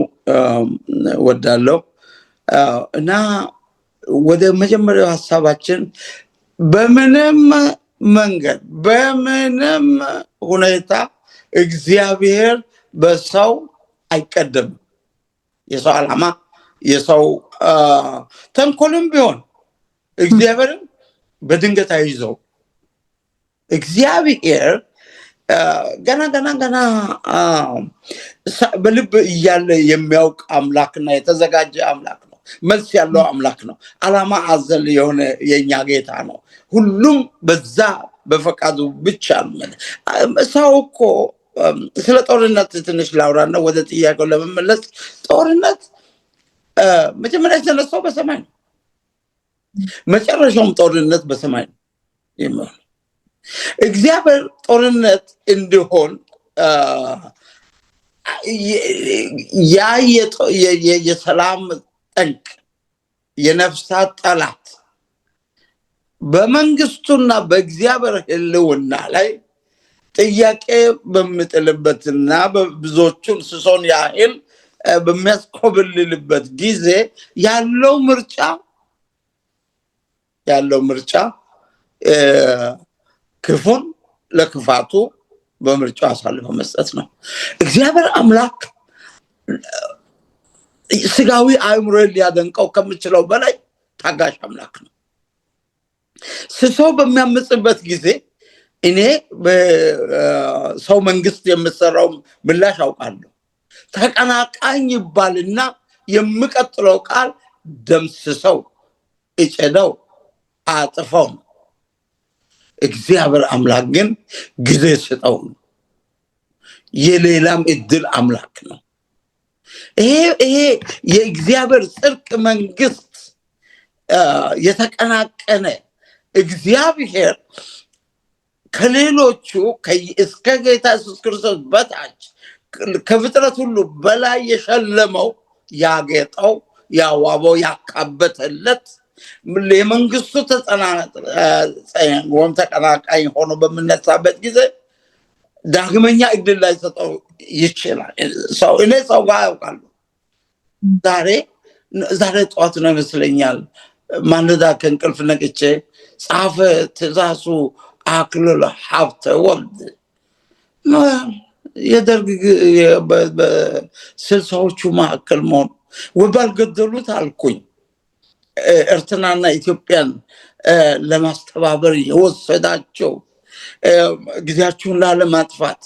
ወዳለው እና ወደ መጀመሪያው ሐሳባችን በምንም መንገድ በምንም ሁኔታ እግዚአብሔር በሰው አይቀደምም። የሰው ዓላማ የሰው ተንኮልም ቢሆን እግዚአብሔርን በድንገት አይዘው እግዚአብሔር ገና በልብ እያለ የሚያውቅ አምላክና የተዘጋጀ አምላክ ነው። መልስ ያለው አምላክ ነው። ዓላማ አዘል የሆነ የኛ ጌታ ነው። ሁሉም በዛ በፈቃዱ ብቻ ነው። ሰው እኮ ስለ ጦርነት ትንሽ ላውራና ወደ ጥያቄው ለመመለስ ጦርነት መጀመሪያ የተነሳው በሰማይ ነው። መጨረሻውም ጦርነት በሰማይ ነው የሚሆነው። እግዚአብሔር ጦርነት እንዲሆን ያ የሰላም ጠንቅ የነፍሳት ጠላት በመንግስቱና በእግዚአብሔር ሕልውና ላይ ጥያቄ በሚጥልበትና በብዙዎቹን ስሶን ያህል በሚያስኮብልልበት ጊዜ ያለው ምርጫ ክፉን ለክፋቱ በምርጫው አሳልፎ መስጠት ነው። እግዚአብሔር አምላክ ስጋዊ አእምሮን ሊያደንቀው ከምችለው በላይ ታጋሽ አምላክ ነው። ሰው በሚያምጽበት ጊዜ እኔ በሰው መንግስት የምሰራው ምላሽ አውቃለሁ። ተቀናቃኝ ይባልና የሚቀጥለው ቃል ደምስሰው እጨደው አጥፈው ነው። እግዚአብሔር አምላክ ግን ጊዜ ስጠው ነው። የሌላም እድል አምላክ ነው። ይሄ የእግዚአብሔር ጽድቅ መንግስት የተቀናቀነ እግዚአብሔር ከሌሎቹ እስከ ጌታ ኢየሱስ ክርስቶስ በታች ከፍጥረት ሁሉ በላይ የሸለመው ያጌጠው ያዋበው ያካበተለት የመንግስቱ ተቀናቃኝ ሆኖ በሚነሳበት ጊዜ ዳግመኛ እድል ላይ ሰጠው ይችላል። እኔ ሰው ጋር ያውቃለሁ። ዛሬ ጠዋት ነው ይመስለኛል ማለዳ ከእንቅልፍ ነቅቼ ጻፈ ትእዛዙ አክሊለ ሀብተ ወልድ የደርግ በስልሳዎቹ መካከል መሆኑ ወባልገደሉት አልኩኝ። ኤርትራና ኢትዮጵያን ለማስተባበር የወሰዳቸው ጊዜያቸውን ላለማጥፋት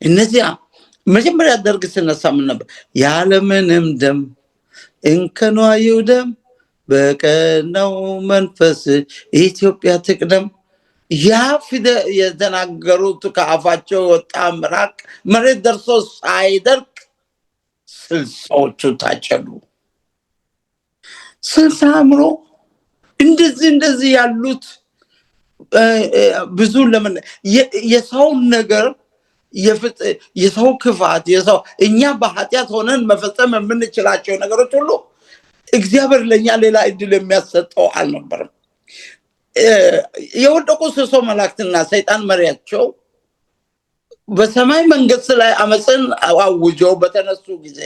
እነዚያ መጀመሪያ ደርግ ሲነሳ ምን ነበር? ያለምንም ደም እንከኗ ይውደም በቀናው መንፈስ ኢትዮጵያ ትቅደም። ያ ፊደል የተናገሩት ከአፋቸው ወጣ ምራቅ መሬት ደርሶ ሳይደርቅ ስልሳዎቹ ታጨዱ። ስልሳ አእምሮ እንደዚህ ያሉት ብዙ ለምን የሰው ነገር የሰው ክፋት እኛ በኃጢአት ሆነን መፈጸም የምንችላቸው ነገሮች ሁሉ እግዚአብሔር ለኛ ሌላ እድል የሚያሰጠው አልነበረም። የወደቁ ስሶ መላእክትና ሰይጣን መሪያቸው በሰማይ መንግስት ላይ አመፅን አውጀው በተነሱ ጊዜ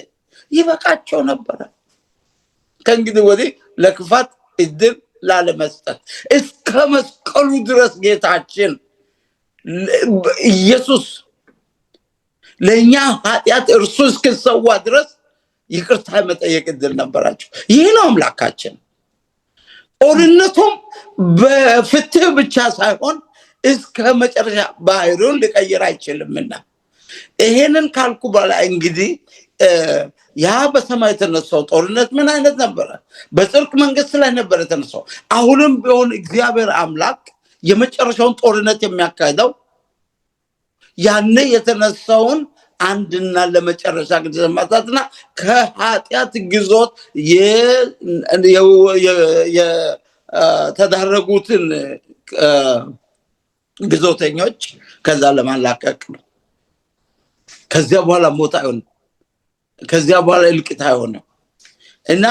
ይበቃቸው ነበር። ከእንግዲህ ወዲህ ለክፋት እድል ላለመስጠት እስከ መስቀሉ ድረስ ጌታችን ኢየሱስ ለኛ ኃጢአት እርሱ እስኪሰዋ ድረስ ይቅርታ መጠየቅ እድል ነበራቸው። ይህ ነው አምላካችን። ጦርነቱም በፍትህ ብቻ ሳይሆን እስከ መጨረሻ ባህሩን ሊቀይር አይችልምና ይሄንን ካልኩ በላይ እንግዲህ ያ በሰማይ የተነሳው ጦርነት ምን አይነት ነበረ? በጽድቅ መንግስት ላይ ነበር የተነሳው። አሁንም ቢሆን እግዚአብሔር አምላክ የመጨረሻውን ጦርነት የሚያካሂደው ያኔ የተነሳውን አንድና ለመጨረሻ ጊዜ ማጣትና ከኃጢአት ግዞት የተዳረጉትን ግዞተኞች ከዛ ለማላቀቅ ነው። ከዚያ በኋላ ሞት አይሆንም። ከዚያ በኋላ እልቂት አይሆንም እና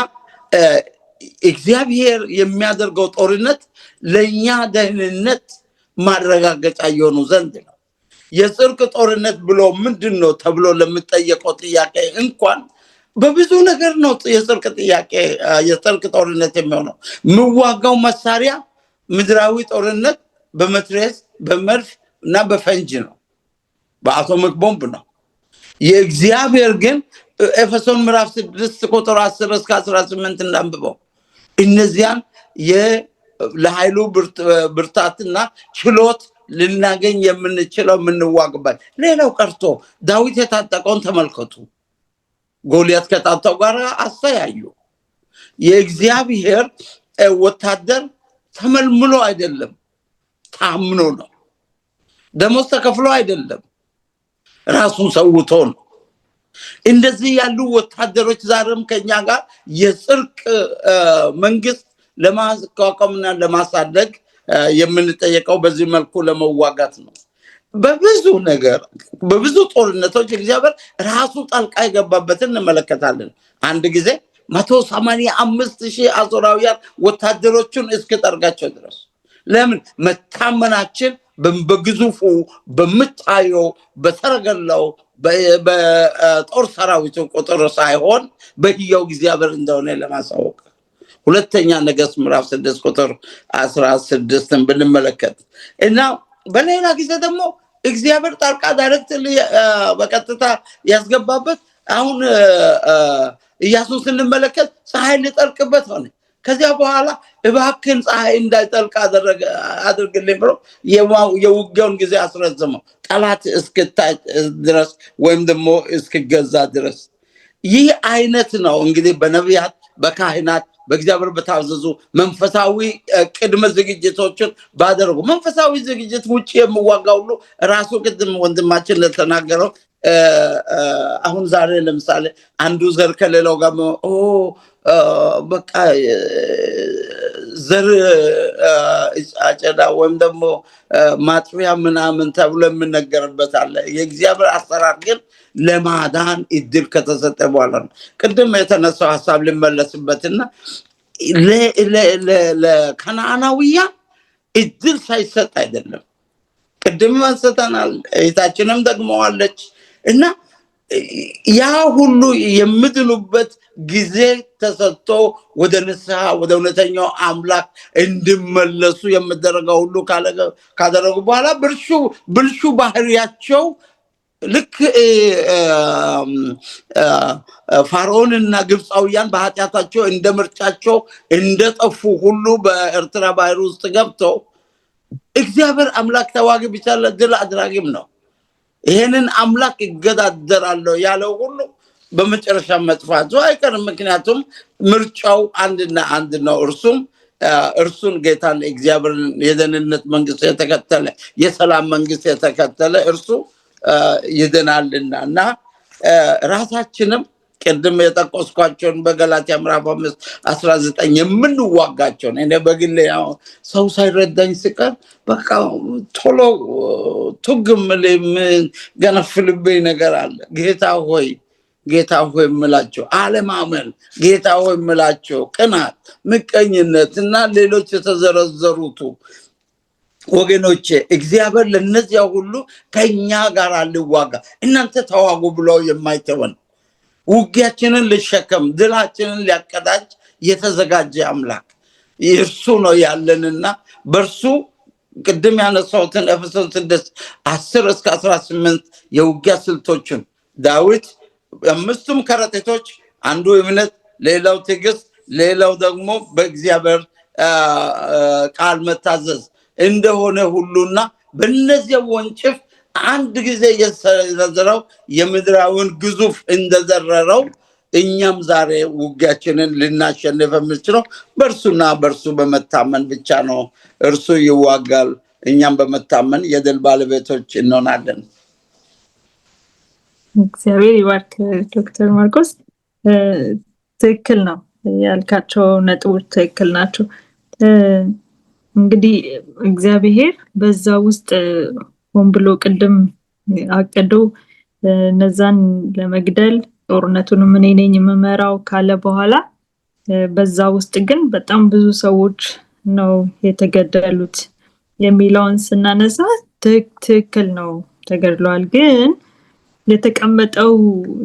እግዚአብሔር የሚያደርገው ጦርነት ለኛ ደህንነት ማረጋገጫ የሆኑ ዘንድ ነው። የጽድቅ ጦርነት ብሎ ምንድነው ተብሎ ለምትጠየቀው ጥያቄ እንኳን በብዙ ነገር ነው የጽድቅ ጦርነት የሚሆነው። ምዋጋው መሳሪያ ምድራዊ ጦርነት በመትረየስ በመድፍ እና በፈንጅ ነው፣ በአቶሚክ ቦምብ ነው። የእግዚአብሔር ግን ኤፌሶን ምዕራፍ 6 ቁጥር 10 እስከ 18 እንዳንብበው እነዚያን ለኃይሉ ብርታትና ችሎት ልናገኝ የምንችለው የምንዋግበት። ሌላው ቀርቶ ዳዊት የታጠቀውን ተመልከቱ። ጎልያድ ከታጠቀው ጋር አስተያዩ። የእግዚአብሔር ወታደር ተመልምሎ አይደለም፣ ታምኖ ነው። ደሞዝ ተከፍሎ አይደለም፣ ራሱን ሰውቶ ነው። እንደዚህ ያሉ ወታደሮች ዛሬም ከኛ ጋር የጽድቅ መንግስት ለማቋቋምና ለማሳደግ የምንጠየቀው በዚህ መልኩ ለመዋጋት ነው። በብዙ ነገር በብዙ ጦርነቶች እግዚአብሔር ራሱ ጣልቃ የገባበትን እንመለከታለን። አንድ ጊዜ 185,000 አሦራውያን ወታደሮቹን እስከጠርጋቸው ድረስ። ለምን? መታመናችን በግዙፉ በምታየው በሰረገላው በጦር ሰራዊቱ ቁጥር ሳይሆን በሕያው እግዚአብሔር እንደሆነ ለማሳወቅ። ሁለተኛ ነገሥት ምዕራፍ 6 ቁጥር 16 ብንመለከት እና በሌላ ጊዜ ደግሞ እግዚአብሔር ጣልቃ ዳይሬክት በቀጥታ ያስገባበት አሁን ኢያሱን ስንመለከት ፀሐይ ሊጠልቅበት ሆነ። ከዚያ በኋላ እባክን ፀሐይ እንዳይጠልቅ አድርግልኝ ብሎ የውጊያውን ጊዜ አስረዘመው፣ ጠላት እስክታይ ድረስ ወይም ደግሞ እስክገዛ ድረስ። ይህ አይነት ነው እንግዲህ በነቢያት በካህናት በእግዚአብሔር በታዘዙ መንፈሳዊ ቅድመ ዝግጅቶችን ባደረጉ። መንፈሳዊ ዝግጅት ውጪ የምዋጋ ሁሉ ራሱ ቅድም ወንድማችን ለተናገረው አሁን ዛሬ ለምሳሌ አንዱ ዘር ከሌላው ጋር በቃ ዘር አጨዳ ወይም ደግሞ ማጥፊያ ምናምን ተብሎ የምነገርበት አለ። የእግዚአብሔር አሰራር ግን ለማዳን እድል ከተሰጠ በኋላ ነው። ቅድም የተነሳው ሐሳብ ልመለስበትና ለከነዓናውያን እድል ሳይሰጥ አይደለም። ቅድም አንስተናል፣ እህታችንም ደግመዋለች እና ያ ሁሉ የምድኑበት ጊዜ ተሰጥቶ ወደ ንስሐ ወደ እውነተኛው አምላክ እንዲመለሱ የምደረገው ሁሉ ካደረጉ በኋላ ብልሹ ባህሪያቸው ልክ ፋርዖንና ግብፃውያን በኃጢአታቸው እንደ ምርጫቸው እንደጠፉ ሁሉ በኤርትራ ባህር ውስጥ ገብተው እግዚአብሔር አምላክ ተዋጊ ብቻ ድል አድራጊም ነው። ይሄንን አምላክ ይገዳደራለሁ ያለው ሁሉ በመጨረሻ መጥፋቱ አይቀርም። ምክንያቱም ምርጫው አንድና አንድ ነው። እርሱን ጌታን እግዚአብሔርን የደህንነት መንግስት የተከተለ የሰላም መንግስት የተከተለ እርሱ ይድናልና እና ራሳችንም ቅድም የጠቀስኳቸውን በገላትያ ምዕራፍ 5:19 የምንዋጋቸውን እኔ በግሌ ሰው ሳይረዳኝ ሲቀር በቃ ቶሎ ቱግም ገነፍልብኝ ነገር አለ። ጌታ ሆይ የምላቸው አለማመን፣ ጌታ ሆይ የምላቸው ቅናት፣ ምቀኝነት እና ሌሎች የተዘረዘሩቱ ወገኖቼ እግዚአብሔር ለነዚያ ሁሉ ከኛ ጋር ልዋጋ እናንተ ተዋጉ ብለው የማይተወን ውጊያችንን ልሸከም ድላችንን ሊያቀዳጅ የተዘጋጀ አምላክ እርሱ ነው ያለንና በርሱ ቅድም ያነሳሁትን ኤፌሶን 6:10-18 የውጊያ ስልቶችን ዳዊት 5ቱም ከረጢቶች አንዱ እምነት፣ ሌላው ትዕግስት፣ ሌላው ደግሞ በእግዚአብሔር ቃል መታዘዝ እንደሆነ ሁሉና በእነዚህ ወንጭፍ አንድ ጊዜ የዘረረው የምድራውን ግዙፍ እንደዘረረው እኛም ዛሬ ውጊያችንን ልናሸንፍ የምንችለው በእርሱና በእርሱ በመታመን ብቻ ነው። እርሱ ይዋጋል፣ እኛም በመታመን የድል ባለቤቶች እንሆናለን። እግዚአብሔር ይባርክ ዶክተር ማርቆስ። ትክክል ነው ያልካቸው ነጥቦች ትክክል ናቸው። እንግዲህ እግዚአብሔር በዛ ውስጥ ሆን ብሎ ቅድም አቀዶ እነዛን ለመግደል ጦርነቱንም እኔ ነኝ የምመራው ካለ በኋላ በዛ ውስጥ ግን በጣም ብዙ ሰዎች ነው የተገደሉት የሚለውን ስናነሳ ትክክል ነው፣ ተገድለዋል። ግን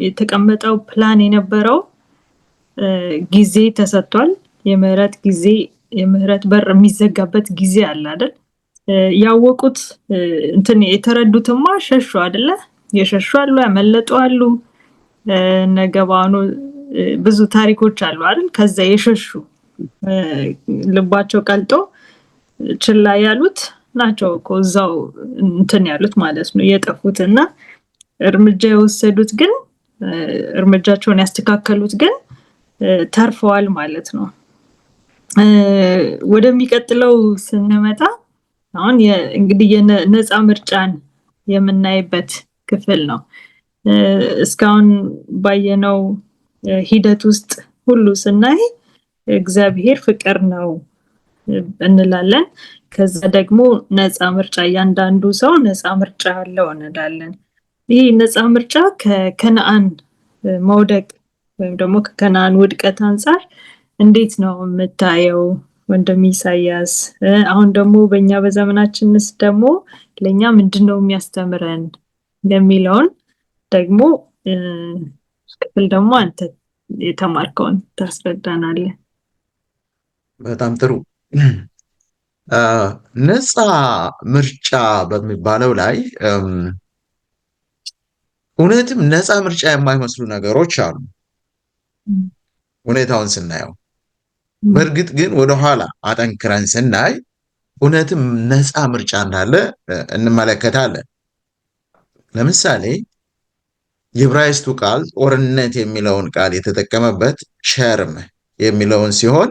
የተቀመጠው ፕላን የነበረው ጊዜ ተሰጥቷል። የምህረት ጊዜ የምህረት በር የሚዘጋበት ጊዜ አለ አይደል? ያወቁት የተረዱትማ ሸሹ አይደለ? የሸሹ አሉ፣ ያመለጡ አሉ። ነገባኑ ብዙ ታሪኮች አሉ አይደል? ከዛ የሸሹ ልባቸው ቀልጦ ችላ ያሉት ናቸው እኮ እዛው እንትን ያሉት ማለት ነው የጠፉትና እርምጃ የወሰዱት ግን እርምጃቸውን ያስተካከሉት ግን ተርፈዋል ማለት ነው። ወደሚቀጥለው ስንመጣ አሁን እንግዲህ የነፃ ምርጫን የምናይበት ክፍል ነው። እስካሁን ባየነው ሂደት ውስጥ ሁሉ ስናይ እግዚአብሔር ፍቅር ነው እንላለን። ከዛ ደግሞ ነፃ ምርጫ እያንዳንዱ ሰው ነፃ ምርጫ አለው እንላለን። ይህ ነፃ ምርጫ ከከነአን መውደቅ ወይም ደግሞ ከከነአን ውድቀት አንፃር እንዴት ነው የምታየው ወንድም ኢሳያስ? አሁን ደግሞ በእኛ በዘመናችንስ ደግሞ ለእኛ ምንድነው የሚያስተምረን የሚለውን ደግሞ ክፍል ደግሞ አንተ የተማርከውን ታስረዳናለህ። በጣም ጥሩ። ነፃ ምርጫ በሚባለው ላይ እውነትም ነፃ ምርጫ የማይመስሉ ነገሮች አሉ ሁኔታውን ስናየው። በእርግጥ ግን ወደኋላ አጠንክረን ስናይ እውነትም ነፃ ምርጫ እንዳለ እንመለከታለን። ለምሳሌ የዕብራይስጡ ቃል ጦርነት የሚለውን ቃል የተጠቀመበት ሸርም የሚለውን ሲሆን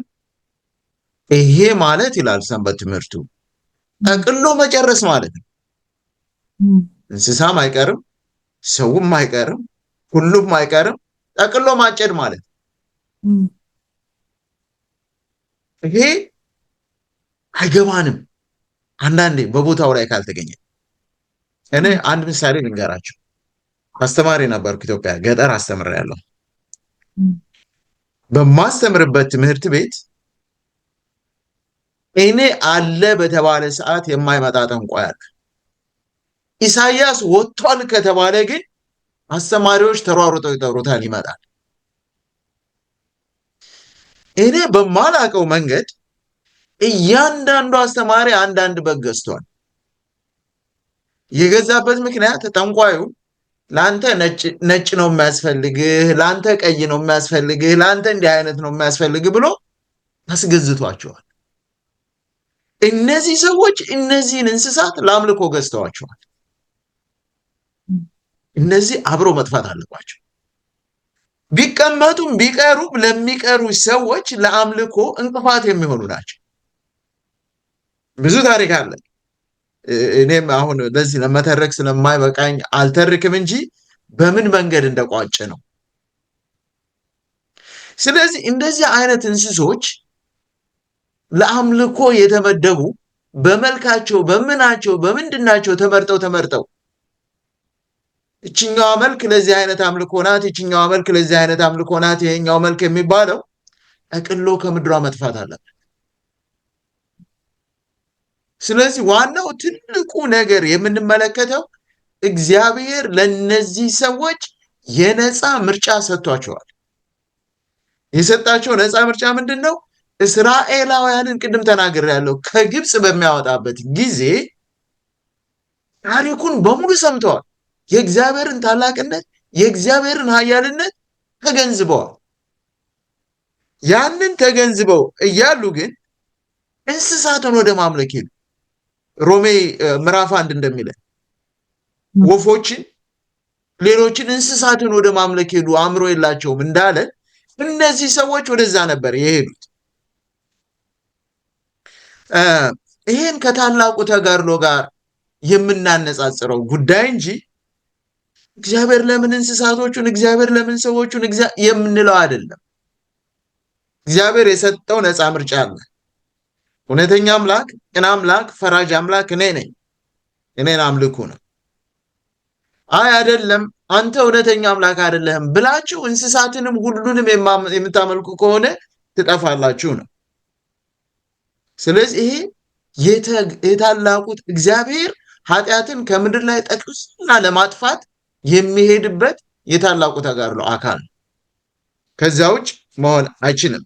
ይሄ ማለት ይላል ሰንበት ትምህርቱ ጠቅሎ መጨረስ ማለት ነው። እንስሳም አይቀርም፣ ሰውም አይቀርም፣ ሁሉም አይቀርም፣ ጠቅሎ ማጨድ ማለት ነው። ይሄ አይገባንም አንዳንዴ በቦታው ላይ ካልተገኘ። እኔ አንድ ምሳሌ ልንገራችሁ። አስተማሪ ነበርኩ፣ ኢትዮጵያ ገጠር አስተምሬያለሁ። በማስተምርበት ትምህርት ቤት እኔ አለ በተባለ ሰዓት የማይመጣ ጠንቋይ አለ። ኢሳያስ ወጥቷል ከተባለ ግን አስተማሪዎች ተሯሩጠው ይጠሩታል፣ ይመጣል። እኔ በማላውቀው መንገድ እያንዳንዱ አስተማሪ አንዳንድ በግ ገዝቷል። የገዛበት ምክንያት ጠንቋዩ ለአንተ ነጭ ነው የሚያስፈልግህ፣ ለአንተ ቀይ ነው የሚያስፈልግህ፣ ለአንተ እንዲህ አይነት ነው የሚያስፈልግህ ብሎ አስገዝቷቸዋል። እነዚህ ሰዎች እነዚህን እንስሳት ለአምልኮ ገዝተዋቸዋል። እነዚህ አብሮ መጥፋት አለባቸው። ቢቀመጡም ቢቀሩም ለሚቀሩ ሰዎች ለአምልኮ እንቅፋት የሚሆኑ ናቸው። ብዙ ታሪክ አለ። እኔም አሁን ለዚህ ለመተረክ ስለማይበቃኝ አልተርክም እንጂ በምን መንገድ እንደቋጨ ነው። ስለዚህ እንደዚህ አይነት እንስሶች ለአምልኮ የተመደቡ በመልካቸው በምናቸው በምንድናቸው ተመርጠው እችኛዋ መልክ ለዚህ አይነት አምልኮ ናት፣ እችኛዋ መልክ ለዚህ አይነት አምልኮ ናት፣ ይሄኛው መልክ የሚባለው ጠቅሎ ከምድሯ መጥፋት አለበት። ስለዚህ ዋናው ትልቁ ነገር የምንመለከተው እግዚአብሔር ለነዚህ ሰዎች የነፃ ምርጫ ሰጥቷቸዋል። የሰጣቸው ነፃ ምርጫ ምንድን ነው? እስራኤላውያንን ቅድም ተናግሬያለሁ፣ ከግብፅ በሚያወጣበት ጊዜ ታሪኩን በሙሉ ሰምተዋል። የእግዚአብሔርን ታላቅነት የእግዚአብሔርን ኃያልነት ተገንዝበዋል። ያንን ተገንዝበው እያሉ ግን እንስሳትን ወደ ማምለክ ሄዱ። ሮሜ ምዕራፍ 1 እንደሚለን ወፎችን፣ ሌሎችን እንስሳትን ወደ ማምለክ ሄዱ፣ አእምሮ የላቸውም እንዳለ እነዚህ ሰዎች ወደዛ ነበር የሄዱት። ይሄን ከታላቁ ተጋድሎ ጋር የምናነጻጽረው ጉዳይ እንጂ እግዚአብሔር ለምን እንስሳቶቹን፣ እግዚአብሔር ለምን ሰዎቹን የምንለው አይደለም። እግዚአብሔር የሰጠው ነፃ ምርጫ አለ። እውነተኛ አምላክ፣ ቅን አምላክ፣ ፈራጅ አምላክ እኔ ነኝ፣ እኔን አምልኩ ነው። አይ አይደለም አንተ እውነተኛ አምላክ አይደለህም ብላችሁ እንስሳትንም ሁሉንም የምታመልኩ ከሆነ ትጠፋላችሁ ነው። ስለዚህ ይሄ የታላቁት እግዚአብሔር ኃጢአትን ከምድር ላይ ጠቅልላ ለማጥፋት የሚሄድበት የታላቁ ተጋድሎ አካል ነው። ከዛ ውጭ መሆን አይችልም።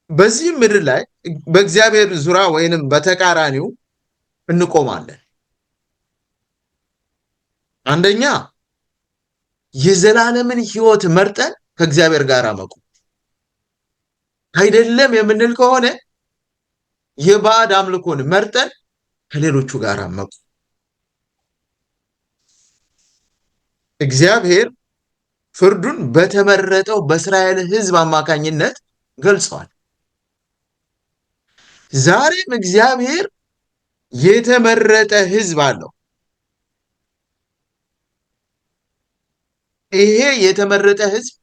በዚህ ምድር ላይ በእግዚአብሔር ዙሪያ ወይንም በተቃራኒው እንቆማለን። አንደኛ የዘላለምን ሕይወት መርጠን ከእግዚአብሔር ጋር መቆም። አይደለም የምንል ከሆነ የባዕድ አምልኮን መርጠን ከሌሎቹ ጋር አመቁ። እግዚአብሔር ፍርዱን በተመረጠው በእስራኤል ሕዝብ አማካኝነት ገልጿል። ዛሬም እግዚአብሔር የተመረጠ ሕዝብ አለው። ይሄ የተመረጠ ሕዝብ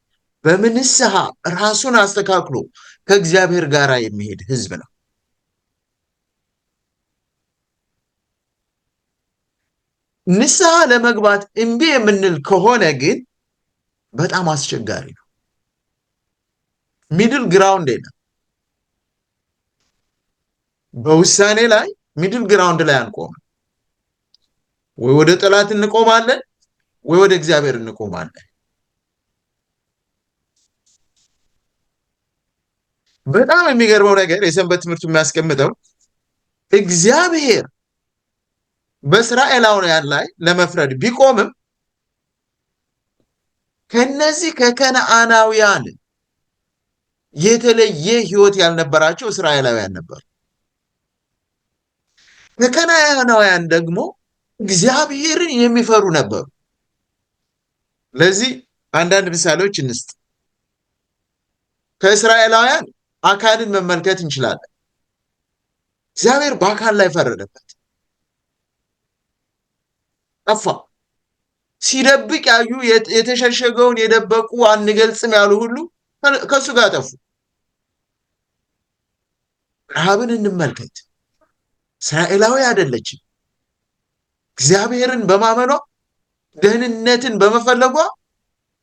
በንስሐ ራሱን አስተካክሎ ከእግዚአብሔር ጋር የሚሄድ ሕዝብ ነው። ንስሐ ለመግባት እምቢ የምንል ከሆነ ግን በጣም አስቸጋሪ ነው። ሚድል ግራውንድ የለም። በውሳኔ ላይ ሚድል ግራውንድ ላይ አንቆምም። ወይ ወደ ጠላት እንቆማለን ወይ ወደ እግዚአብሔር እንቆማለን። በጣም የሚገርመው ነገር የሰንበት ትምህርቱ የሚያስቀምጠው እግዚአብሔር በእስራኤላውያን ላይ ለመፍረድ ቢቆምም ከነዚህ ከከነዓናውያን የተለየ ሕይወት ያልነበራቸው እስራኤላውያን ነበሩ። ከከነዓናውያን ደግሞ እግዚአብሔርን የሚፈሩ ነበሩ። ለዚህ አንዳንድ ምሳሌዎች እንስጥ። ከእስራኤላውያን አካልን መመልከት እንችላለን። እግዚአብሔር በአካል ላይ ፈረደበት፣ ጠፋ። ሲደብቅ ያዩ የተሸሸገውን የደበቁ አንገልጽም ያሉ ሁሉ ከሱ ጋር ጠፉ። ረሃብን እንመልከት። እስራኤላዊ አይደለችም። እግዚአብሔርን በማመኗ ደህንነትን በመፈለጓ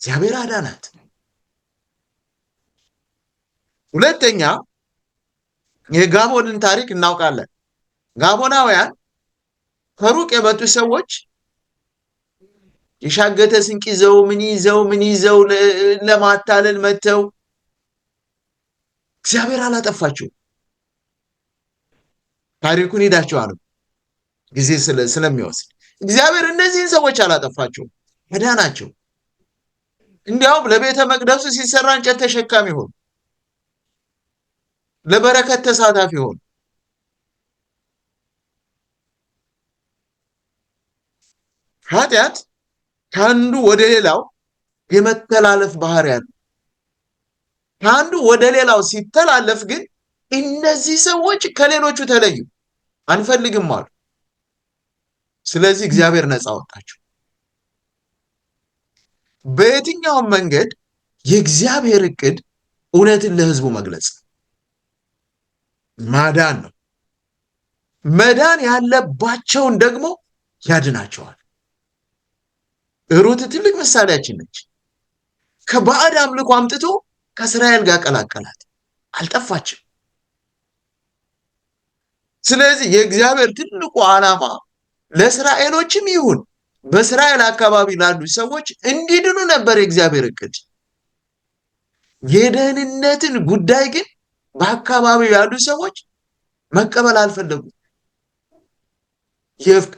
እግዚአብሔር አዳናት። ሁለተኛ የጋቦንን ታሪክ እናውቃለን። ጋቦናውያን ከሩቅ የመጡ ሰዎች የሻገተ ስንቅ ይዘው ምን ይዘው ለማታለል መተው እግዚአብሔር አላጠፋቸው። ታሪኩን ሄዳቸው አሉ ጊዜ ስለሚወስድ እግዚአብሔር እነዚህን ሰዎች አላጠፋቸው፣ አዳናቸው። እንዲያውም ለቤተ መቅደሱ ሲሰራ እንጨት ተሸካሚ ሆኑ፣ ለበረከት ተሳታፊ ሆኑ። ኃጢአት ከአንዱ ወደ ሌላው የመተላለፍ ባህሪ ያለው፣ ከአንዱ ወደ ሌላው ሲተላለፍ ግን እነዚህ ሰዎች ከሌሎቹ ተለዩ፣ አንፈልግም አሉ። ስለዚህ እግዚአብሔር ነፃ አወጣቸው። በየትኛውም መንገድ የእግዚአብሔር ዕቅድ እውነትን ለሕዝቡ መግለጽ ማዳን ነው። መዳን ያለባቸውን ደግሞ ያድናቸዋል። ሩት ትልቅ ምሳሌያችን ነች። ከባዕድ አምልኮ አምጥቶ ከእስራኤል ጋር ቀላቀላት፣ አልጠፋችም። ስለዚህ የእግዚአብሔር ትልቁ ዓላማ ለእስራኤሎችም ይሁን በእስራኤል አካባቢ ላሉ ሰዎች እንዲድኑ ነበር የእግዚአብሔር ዕቅድ። የደህንነትን ጉዳይ ግን በአካባቢው ያሉ ሰዎች መቀበል አልፈለጉም።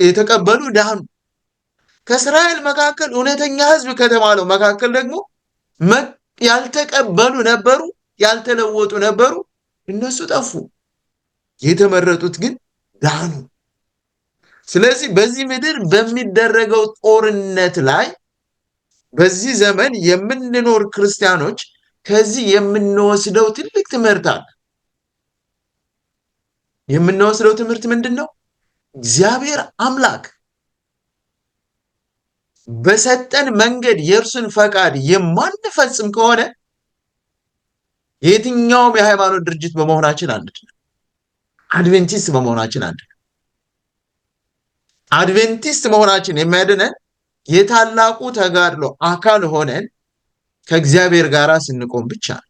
የተቀበሉ ዳኑ። ከእስራኤል መካከል እውነተኛ ሕዝብ ከተባለው መካከል ደግሞ ያልተቀበሉ ነበሩ፣ ያልተለወጡ ነበሩ። እነሱ ጠፉ። የተመረጡት ግን ዳኑ። ስለዚህ በዚህ ምድር በሚደረገው ጦርነት ላይ በዚህ ዘመን የምንኖር ክርስቲያኖች ከዚህ የምንወስደው ትልቅ ትምህርት አለ። የምንወስደው ትምህርት ምንድን ነው? እግዚአብሔር አምላክ በሰጠን መንገድ የእርሱን ፈቃድ የማንፈጽም ከሆነ የትኛውም የሃይማኖት ድርጅት በመሆናችን አንድነን፣ አድቬንቲስት በመሆናችን አንድነን። አድቬንቲስት መሆናችን የሚያድነን የታላቁ ተጋድሎ አካል ሆነን ከእግዚአብሔር ጋር ስንቆም ብቻ ነው።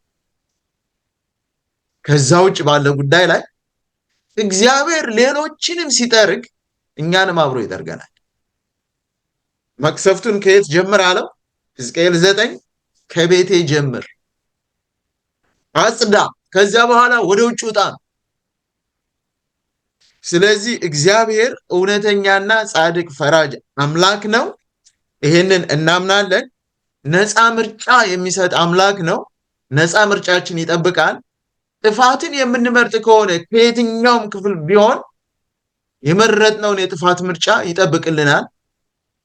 ከዛ ውጭ ባለ ጉዳይ ላይ እግዚአብሔር ሌሎችንም ሲጠርግ እኛንም አብሮ ይጠርገናል። መቅሰፍቱን ከየት ጀምር አለው? ሕዝቅኤል 9 ከቤቴ ጀምር፣ አጽዳ፣ ከዚያ በኋላ ወደ ውጭ ውጣ ነው። ስለዚህ እግዚአብሔር እውነተኛና ጻድቅ ፈራጅ አምላክ ነው። ይሄንን እናምናለን። ነፃ ምርጫ የሚሰጥ አምላክ ነው። ነፃ ምርጫችን ይጠብቃል። ጥፋትን የምንመርጥ ከሆነ ከየትኛውም ክፍል ቢሆን የመረጥነውን የጥፋት ምርጫ ይጠብቅልናል።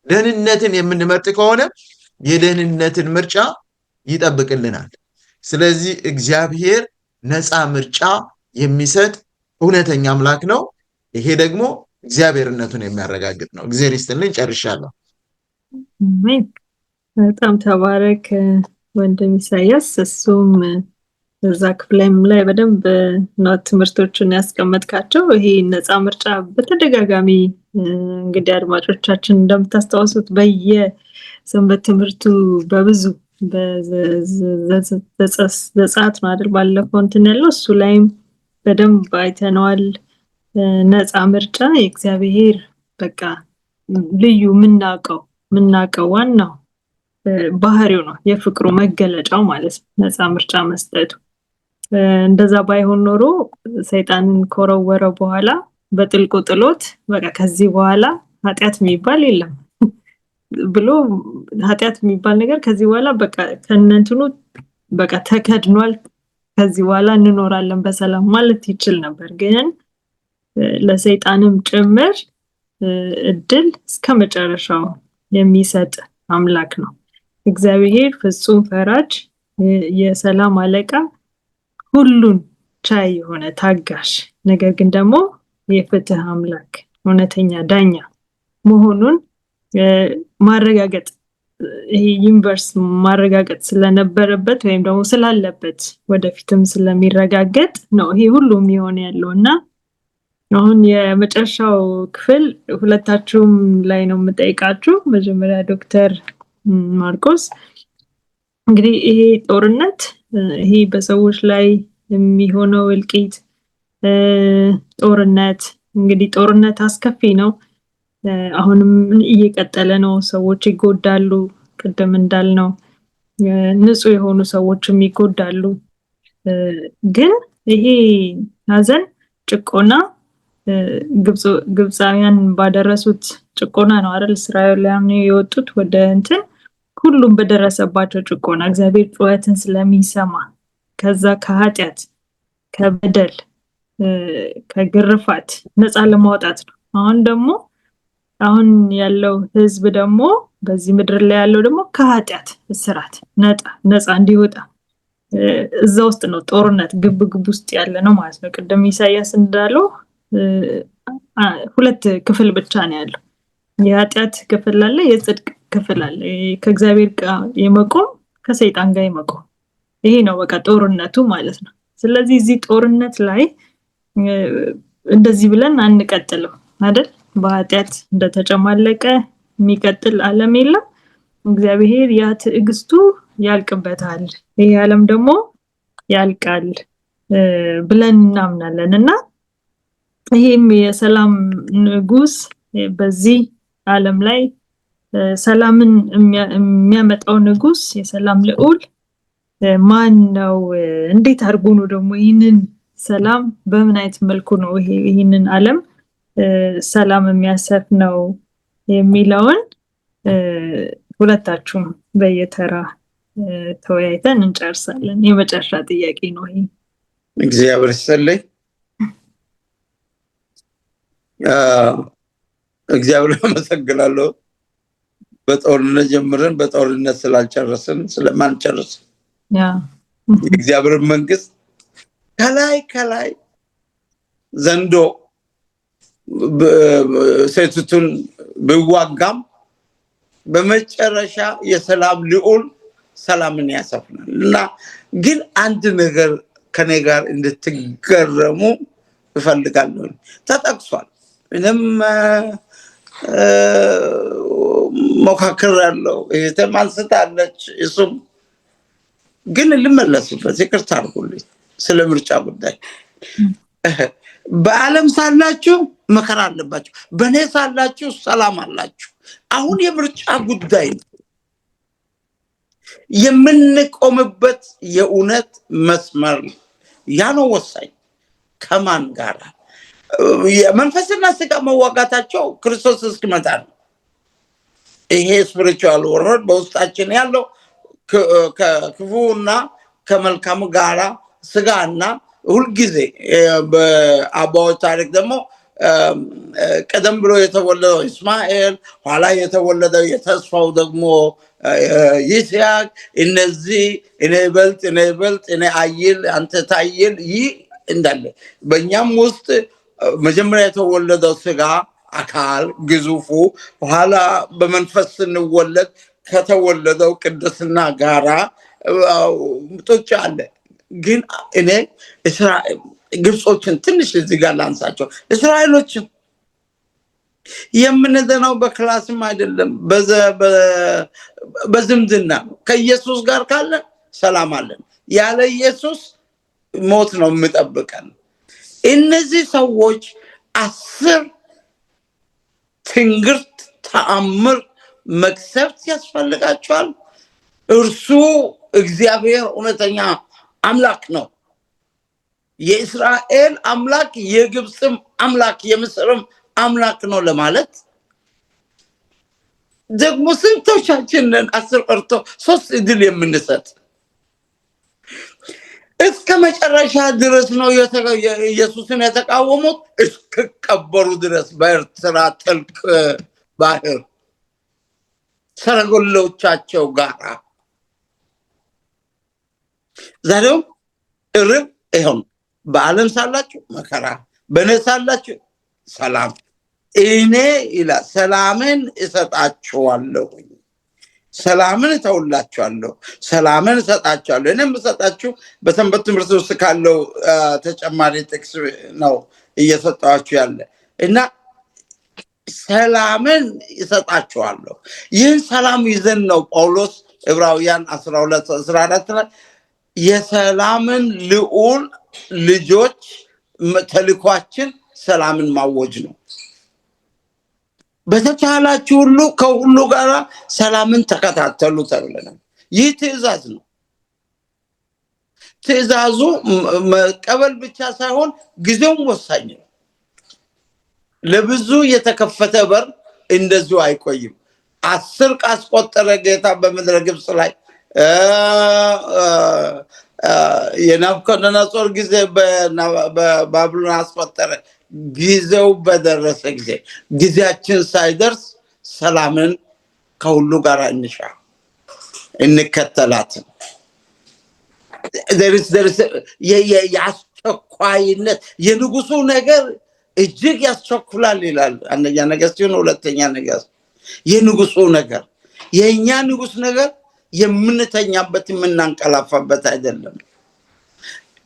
ደህንነትን የምንመርጥ ከሆነ የደህንነትን ምርጫ ይጠብቅልናል። ስለዚህ እግዚአብሔር ነፃ ምርጫ የሚሰጥ እውነተኛ አምላክ ነው። ይሄ ደግሞ እግዚአብሔርነቱን የሚያረጋግጥ ነው። እግዚአብሔር ይስጥልኝ። ጨርሻለሁ። በጣም ተባረክ ወንድም ኢሳያስ። እሱም እዛ ክፍልም ላይ በደንብ ነው ትምህርቶችን ያስቀመጥካቸው። ይሄ ነፃ ምርጫ በተደጋጋሚ እንግዲህ አድማጮቻችን እንደምታስታውሱት በየሰንበት ትምህርቱ በብዙ በዘጸአት ነው አይደል ባለፈው እንትን ያለው እሱ ላይም በደንብ አይተነዋል። ነፃ ምርጫ የእግዚአብሔር በቃ ልዩ ምናቀው ዋናው ባህሪው ነው፣ የፍቅሩ መገለጫው ማለት ነው ነፃ ምርጫ መስጠቱ። እንደዛ ባይሆን ኖሮ ሰይጣንን ከወረወረ በኋላ በጥልቁ ጥሎት በቃ ከዚህ በኋላ ኃጢአት የሚባል የለም ብሎ ኃጢአት የሚባል ነገር ከዚህ በኋላ በቃ ከነንትኑ በቃ ተከድኗል፣ ከዚህ በኋላ እንኖራለን በሰላም ማለት ይችል ነበር። ግን ለሰይጣንም ጭምር እድል እስከ መጨረሻው የሚሰጥ አምላክ ነው እግዚአብሔር። ፍጹም ፈራጅ፣ የሰላም አለቃ፣ ሁሉን ቻይ የሆነ ታጋሽ፣ ነገር ግን ደግሞ የፍትህ አምላክ፣ እውነተኛ ዳኛ መሆኑን ማረጋገጥ ይሄ ዩኒቨርስ ማረጋገጥ ስለነበረበት ወይም ደግሞ ስላለበት ወደፊትም ስለሚረጋገጥ ነው ይሄ ሁሉ የሚሆን ያለውና አሁን የመጨረሻው ክፍል ሁለታችሁም ላይ ነው የምጠይቃችሁ። መጀመሪያ ዶክተር ማርቆስ እንግዲህ ይሄ ጦርነት ይሄ በሰዎች ላይ የሚሆነው እልቂት ጦርነት እንግዲህ ጦርነት አስከፊ ነው። አሁንም እየቀጠለ ነው። ሰዎች ይጎዳሉ። ቅድም እንዳልነው ንጹህ የሆኑ ሰዎችም ይጎዳሉ። ግን ይሄ ሀዘን ጭቆና ግብፃውያን ባደረሱት ጭቆና ነው አይደል እስራኤላውያን የወጡት ወደ እንትን ሁሉም በደረሰባቸው ጭቆና እግዚአብሔር ጩኸትን ስለሚሰማ ከዛ ከኃጢአት ከበደል ከግርፋት ነፃ ለማውጣት ነው። አሁን ያለው ህዝብ ደግሞ በዚህ ምድር ላይ ያለው ደግሞ ከኃጢአት እስራት ነፃ እንዲወጣ እዛ ውስጥ ነው ጦርነት ግብ ውስጥ ያለ ነው ማለት ነው። ቅድም ኢሳያስ እንዳለው ሁለት ክፍል ብቻ ነው ያለው። የኃጢአት ክፍል አለ፣ የጽድቅ ክፍል አለ። ከእግዚአብሔር ጋር የመቆም ከሰይጣን ጋር የመቆም ይሄ ነው በቃ ጦርነቱ ማለት ነው። ስለዚህ እዚህ ጦርነት ላይ እንደዚህ ብለን አንቀጥልም አይደል? በኃጢአት እንደተጨማለቀ የሚቀጥል ዓለም የለም። እግዚአብሔር ያ ትዕግስቱ ያልቅበታል፣ ይሄ ዓለም ደግሞ ያልቃል ብለን እናምናለን እና ይሄም የሰላም ንጉስ በዚህ ዓለም ላይ ሰላምን የሚያመጣው ንጉስ የሰላም ልዑል ማን ነው? እንዴት አድርጎ ነው ደግሞ ይህንን ሰላም በምን አይነት መልኩ ነው ይህንን ዓለም ሰላም የሚያሰፍነው የሚለውን ሁለታችሁም በየተራ ተወያይተን እንጨርሳለን። የመጨረሻ ጥያቄ ነው ይሄ። እግዚአብሔር ይስጥልኝ። እግዚአብሔር አመሰግናለሁ። በጦርነት ጀምረን በጦርነት ስላልጨረስን ስለማንጨርስ የእግዚአብሔር መንግስት ከላይ ዘንዶ ሴቱን ቢዋጋም በመጨረሻ የሰላም ልዑል ሰላምን ያሰፍናል እና ግን አንድ ነገር ከኔ ጋር እንድትገረሙ እፈልጋለሁ። ተጠቅሷል። ምንም ሞካከር ያለው እህቴም አንስታለች። እሱም ግን ልመለስበት ይቅርታ አድርጉልኝ ስለ ምርጫ ጉዳይ። በዓለም ሳላችሁ መከራ አለባችሁ፣ በእኔ ሳላችሁ ሰላም አላችሁ። አሁን የምርጫ ጉዳይ የምንቆምበት የእውነት መስመር ያ ነው ወሳኝ። ከማን ጋር የመንፈስና ስጋ መዋጋታቸው ክርስቶስ እስኪመጣ ነው። ይሄ ስፒሪቹዋል ወርልድ በውስጣችን ያለው ከክፉና ከመልካም ጋራ ስጋና ሁልጊዜ በአባዎች ታሪክ ደግሞ ቀደም ብሎ የተወለደው እስማኤል፣ ኋላ የተወለደው የተስፋው ደግሞ ይስሐቅ፣ እነዚህ እኔ ይበልጥ እኔ አይል አንተ ታይል፣ ይህ እንዳለ በእኛም ውስጥ መጀመሪያ የተወለደው ስጋ አካል ግዙፉ፣ ኋላ በመንፈስ ስንወለድ ከተወለደው ቅድስና ጋራ ጡጫ አለ። ግን እኔ ግብጾችን ትንሽ እዚህ ጋር ላንሳቸው። እስራኤሎችን የምንደናው በክላስም አይደለም፣ በዝምድና ነው። ከኢየሱስ ጋር ካለን ሰላም አለን፣ ያለ ኢየሱስ ሞት ነው የምጠብቀን። እነዚህ ሰዎች 10 ትንግርት፣ ተአምር፣ መቅሰፍት ያስፈልጋቸዋል። እርሱ እግዚአብሔር እውነተኛ አምላክ ነው። የእስራኤል አምላክ የግብፅም አምላክ የምስርም አምላክ ነው ለማለት ደግሞ ስንቶቻችንን 10 ቀርቶ 3 እድል የምንሰጥ እስከ መጨረሻ ድረስ ነው ኢየሱስን የተቃወሙት፣ እስከቀበሩ ድረስ በኤርትራ ጥልቅ ባህር ሰረገሎቻቸው ጋር። ዛሬው እርብ ይሁን በዓለም ሳላችሁ መከራ፣ በእኔ ሳላችሁ ሰላም። እኔ ይላል ሰላምን እሰጣችኋለሁ፣ ሰላምን እተውላችኋለሁ፣ ሰላምን እሰጣችኋለሁ። እኔ የምሰጣችሁ በሰንበት ትምህርት ውስጥ ካለው ተጨማሪ ጥቅስ ነው እየሰጣችሁ ያለ እና ሰላምን እሰጣችኋለሁ። ይህን ሰላም ይዘን ነው ጳውሎስ ዕብራውያን 12:14 ላይ የሰላምን ልዑል ልጆች ተልኳችን ሰላምን ማወጅ ነው። በተቻላችሁ ሁሉ ከሁሉ ጋር ሰላምን ተከታተሉ ተብለናል። ይህ ትእዛዝ ነው። ትእዛዙ መቀበል ብቻ ሳይሆን ጊዜውም ወሳኝ ነው። ለብዙ የተከፈተ በር እንደዚሁ አይቆይም። 10 ካስቆጠረ ጌታ በምድረ ግብፅ ላይ የናቡከደነፆር ጊዜ በባቢሎን አስቆጠረ። ጊዜው በደረሰ ጊዜ ጊዜያችን ሳይደርስ ሰላምን ከሁሉ ጋር እንሻ እንከተላት። የአስቸኳይነት የንጉሱ ነገር እጅግ ያስቸኩላል ይላል አንደኛ ነገሥት ሲሆን፣ ሁለተኛ ነገሥት የንጉሱ ነገር የኛ ንጉስ ነገር የምንተኛበት የምናንቀላፋበት አይደለም።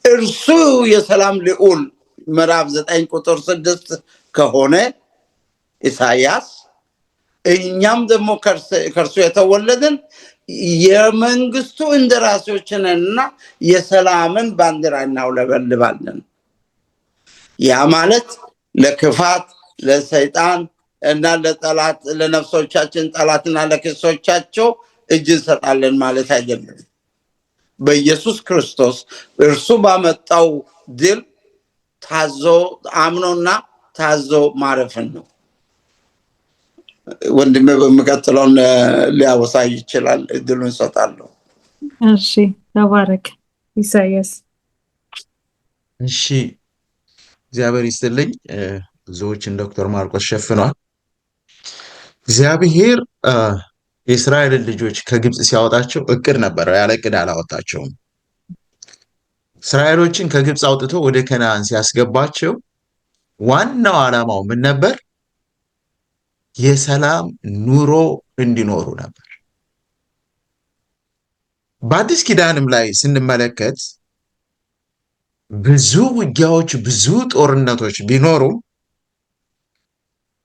እርሱ የሰላም ልዑል ምዕራፍ 9 ቁጥር 6 ከሆነ ኢሳይያስ፣ እኛም ደግሞ ከእርሱ የተወለድን የመንግስቱ እንደራሴዎችንና የሰላምን ባንዲራ እናውለበልባለን። ያ ማለት ለክፋት ለሰይጣን እና ለጠላት ለነፍሶቻችን ጠላትና ለክሶቻቸው እጅ እንሰጣለን ማለት አይደለም። በኢየሱስ ክርስቶስ እርሱ ባመጣው ድል ታዞ አምኖና ታዞ ማረፍን ነው። ወንድሜ በሚቀጥለው ሊያወሳይ ይችላል። እድሉን እንሰጣለሁ። እሺ፣ ተባረክ ኢሳይያስ። እሺ፣ እግዚአብሔር ይስጥልኝ። ብዙዎችን ዶክተር ማርቆስ ሸፍኗል። እግዚአብሔር የእስራኤልን ልጆች ከግብፅ ሲያወጣቸው እቅድ ነበረው፣ ያለ እቅድ አላወጣቸውም። እስራኤሎችን ከግብፅ አውጥቶ ወደ ከነዓን ሲያስገባቸው ዋናው ዓላማው ምን ነበር? የሰላም ኑሮ እንዲኖሩ ነበር። በአዲስ ኪዳንም ላይ ስንመለከት ብዙ ውጊያዎች፣ ብዙ ጦርነቶች ቢኖሩም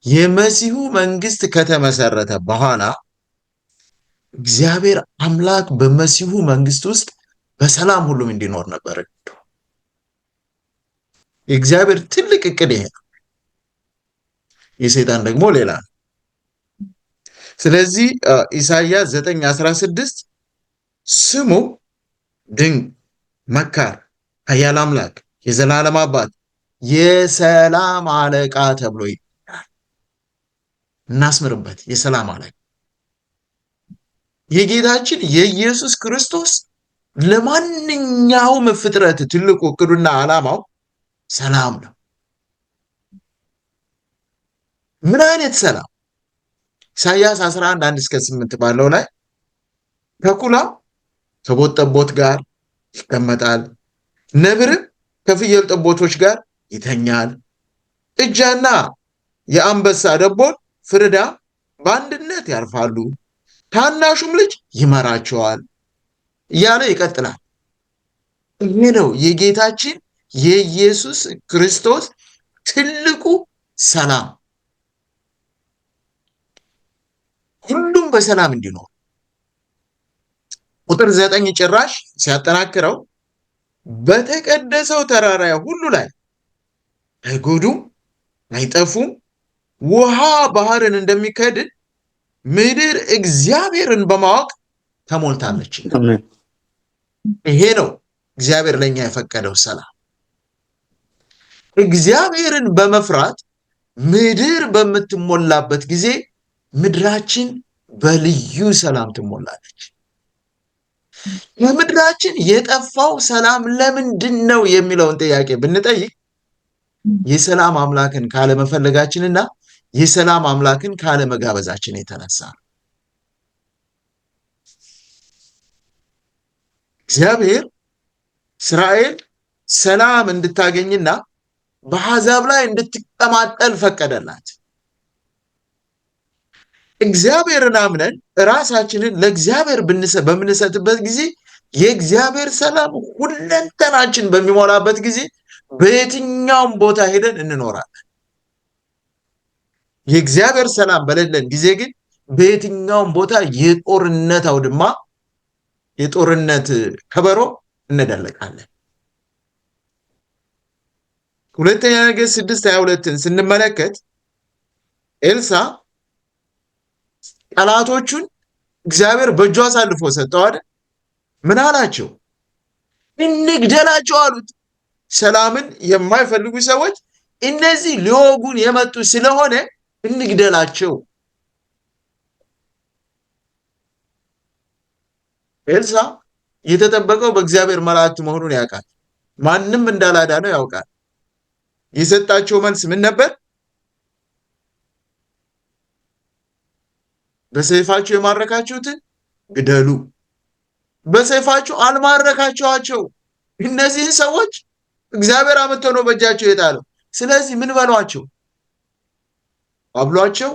የመሲሁ መንግስት ከተመሰረተ በኋላ እግዚአብሔር አምላክ በመሲሁ መንግስት ውስጥ በሰላም ሁሉም እንዲኖር ነበር። የእግዚአብሔር ትልቅ እቅድ ይሄ ነው። የሰይጣን ደግሞ ሌላ ነው። ስለዚህ ኢሳይያስ 9:16 ስሙ ድንቅ መካር፣ ኃያል አምላክ፣ የዘላለም አባት፣ የሰላም አለቃ ተብሎ ይጠራል። እናስምርበት። የሰላም አለቃ የጌታችን የኢየሱስ ክርስቶስ ለማንኛውም ፍጥረት ትልቁ እቅዱና ዓላማው ሰላም ነው። ምን አይነት ሰላም? ኢሳይያስ 11:1-8 ባለው ላይ ተኩላ ከቦት ጠቦት ጋር ይቀመጣል፣ ነብርም ከፍየል ጠቦቶች ጋር ይተኛል፣ ጥጃና የአንበሳ ደቦል ፍርዳ በአንድነት ያርፋሉ፣ ታናሹም ልጅ ይመራቸዋል እያለ ይቀጥላል። ይሄ ነው የጌታችን የኢየሱስ ክርስቶስ ትልቁ ሰላም፣ ሁሉም በሰላም እንዲኖር። ቁጥር 9 ጭራሽ ሲያጠናክረው በተቀደሰው ተራራ ሁሉ ላይ አይጎዱም አይጠፉም፣ ውሃ ባህርን እንደሚከድን ምድር እግዚአብሔርን በማወቅ ተሞልታለች። ይሄ ነው እግዚአብሔር ለኛ የፈቀደው ሰላም። እግዚአብሔርን በመፍራት ምድር በምትሞላበት ጊዜ ምድራችን በልዩ ሰላም ትሞላለች። ከምድራችን የጠፋው ሰላም ለምንድን ነው የሚለውን ጥያቄ ብንጠይቅ የሰላም አምላክን ካለመፈለጋችንና የሰላም አምላክን ካለመጋበዛችን የተነሳ ነው። እግዚአብሔር እስራኤል ሰላም እንድታገኝና በአሕዛብ ላይ እንድትቀማጠል ፈቀደላት። እግዚአብሔርን አምነን ራሳችንን ለእግዚአብሔር በምንሰጥበት ጊዜ የእግዚአብሔር ሰላም ሁለንተናችን በሚሞላበት ጊዜ በየትኛውም ቦታ ሄደን እንኖራለን። የእግዚአብሔር ሰላም በሌለን ጊዜ ግን በየትኛውም ቦታ የጦርነት አውድማ፣ የጦርነት ከበሮ እንደለቃለን። ሁለተኛ ነገሥት 6:22 ስንመለከት ኤልሳ ጠላቶቹን እግዚአብሔር በእጁ አሳልፎ ሰጠው አይደል? ምን አላቸው? እንግደላቸው አሉት። ሰላምን የማይፈልጉ ሰዎች እነዚህ ሊወጉን የመጡ ስለሆነ እንግደላቸው። ኤልሳ የተጠበቀው በእግዚአብሔር መላእክት መሆኑን ያውቃል። ማንም እንዳላዳነው ያውቃል። የሰጣቸው መልስ ምን ነበር? በሰይፋችሁ የማረካችሁትን ግደሉ። በሰይፋችሁ አልማረካችኋቸው። እነዚህን ሰዎች እግዚአብሔር አመጥቶ ነው በእጃቸው የጣለው። ስለዚህ ምን በሏቸው? አብሏቸው፣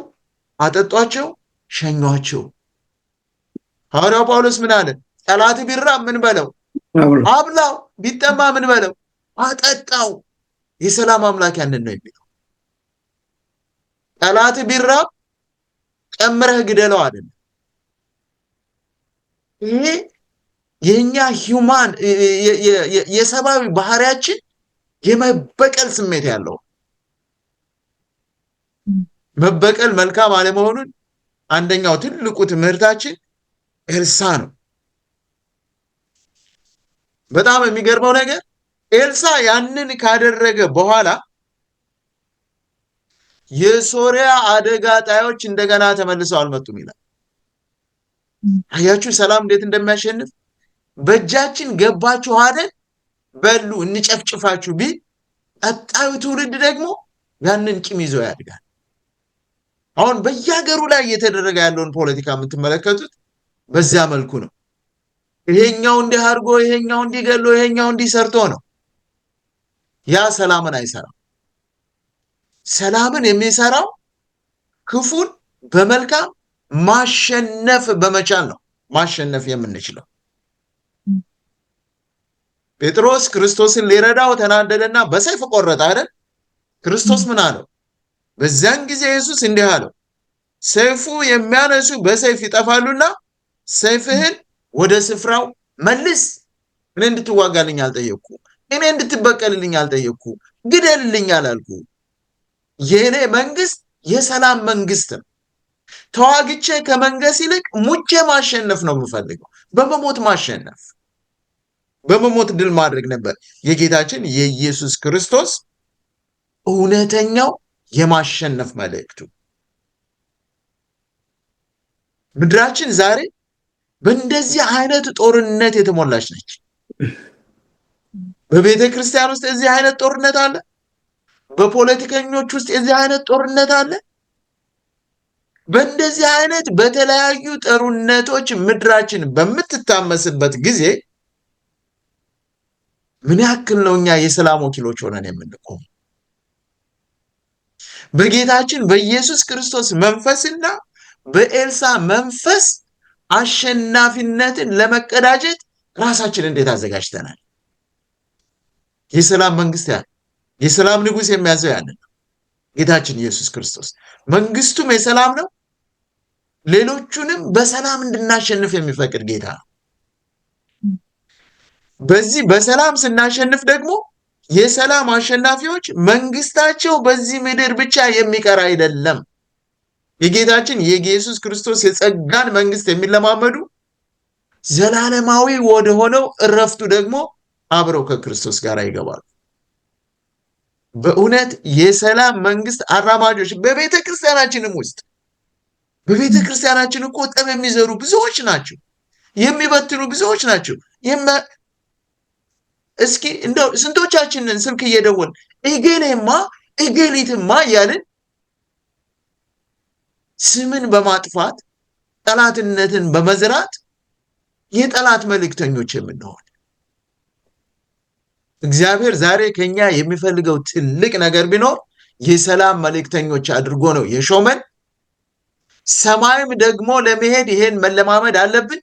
አጠጧቸው፣ ሸኟቸው። ሐዋርያው ጳውሎስ ምን አለ? ጠላት ቢራብ ምን በለው? አብላው። ቢጠማ ምን በለው? አጠጣው። የሰላም አምላክ ያንን ነው የሚለው። ጠላት ቢራብ ጨምረህ ግደለው አይደለም። ይሄ የኛ ሂውማን የሰብአዊ ባህሪያችን የመበቀል ስሜት ያለው። መበቀል መልካም አለመሆኑን አንደኛው ትልቁ ትምህርታችን ኤልሳ ነው። በጣም የሚገርመው ነገር ኤልሳ ያንን ካደረገ በኋላ የሶሪያ አደጋ ጣዮች እንደገና ተመልሰው አልመጡም ይላል። አያችሁ ሰላም እንዴት እንደሚያሸንፍ። በእጃችን ገባችሁ አይደል? በሉ እንጨፍጭፋችሁ ቢል ቀጣዩ ትውልድ ደግሞ ያንን ቂም ይዞ ያድጋል። አሁን በየሀገሩ ላይ እየተደረገ ያለውን ፖለቲካ የምትመለከቱት በዚያ መልኩ ነው። ይሄኛው እንዲህ አድርጎ፣ ይሄኛው እንዲገሎ፣ ይሄኛው እንዲሰርቶ ነው። ያ ሰላምን አይሰራም። ሰላምን የሚሰራው ክፉን በመልካም ማሸነፍ በመቻል ነው። ማሸነፍ የምንችለው ጴጥሮስ ክርስቶስን ሊረዳው ተናደደና በሰይፍ ቆረጠ አይደል? ክርስቶስ ምን አለው? በዚያን ጊዜ ኢየሱስ እንዲህ አለው፣ ሰይፉ የሚያነሱ በሰይፍ ይጠፋሉና ሰይፍህን ወደ ስፍራው መልስ። እኔ እንድትዋጋልኝ አልጠየቅኩ፣ እኔ እንድትበቀልልኝ አልጠየቅኩ፣ ግደልልኝ አላልኩ። የእኔ መንግስት የሰላም መንግስት ነው። ተዋግቼ ከመንገስ ይልቅ ሙቼ ማሸነፍ ነው የምፈልገው። በመሞት ማሸነፍ፣ በመሞት ድል ማድረግ ነበር የጌታችን የኢየሱስ ክርስቶስ እውነተኛው የማሸነፍ መልእክቱ። ምድራችን ዛሬ በእንደዚህ አይነት ጦርነት የተሞላች ነች። በቤተ ክርስቲያን ውስጥ እዚህ አይነት ጦርነት አለ። በፖለቲከኞች ውስጥ እዚህ አይነት ጦርነት አለ። በእንደዚህ አይነት በተለያዩ ጦርነቶች ምድራችን በምትታመስበት ጊዜ ምን ያክል ነው እኛ የሰላም ወኪሎች ሆነን የምንቆም? በጌታችን በኢየሱስ ክርስቶስ መንፈስና በኤልሳ መንፈስ አሸናፊነትን ለመቀዳጀት ራሳችን እንዴት አዘጋጅተናል? የሰላም መንግስት ያለ የሰላም ንጉስ የሚያዘው ያለ ጌታችን ኢየሱስ ክርስቶስ መንግስቱም የሰላም ነው። ሌሎቹንም በሰላም እንድናሸንፍ የሚፈቅድ ጌታ ነው። በዚህ በሰላም ስናሸንፍ ደግሞ የሰላም አሸናፊዎች መንግስታቸው በዚህ ምድር ብቻ የሚቀር አይደለም። የጌታችን የኢየሱስ ክርስቶስ የጸጋን መንግስት የሚለማመዱ ዘላለማዊ ወደ ሆነው እረፍቱ ደግሞ አብረው ከክርስቶስ ጋር ይገባሉ። በእውነት የሰላም መንግስት አራማጆች በቤተ ክርስቲያናችንም ውስጥ በቤተ ክርስቲያናችን እኮ ጠብ የሚዘሩ ብዙዎች ናቸው። የሚበትኑ ብዙዎች ናቸው። እስኪ እንደው ስንቶቻችንን ስልክ እየደወልን እገሌማ እገሊትማ እያልን ስምን በማጥፋት ጠላትነትን በመዝራት የጠላት መልእክተኞች የምንሆን። እግዚአብሔር ዛሬ ከኛ የሚፈልገው ትልቅ ነገር ቢኖር የሰላም መልእክተኞች አድርጎ ነው የሾመን። ሰማይም ደግሞ ለመሄድ ይሄን መለማመድ አለብን።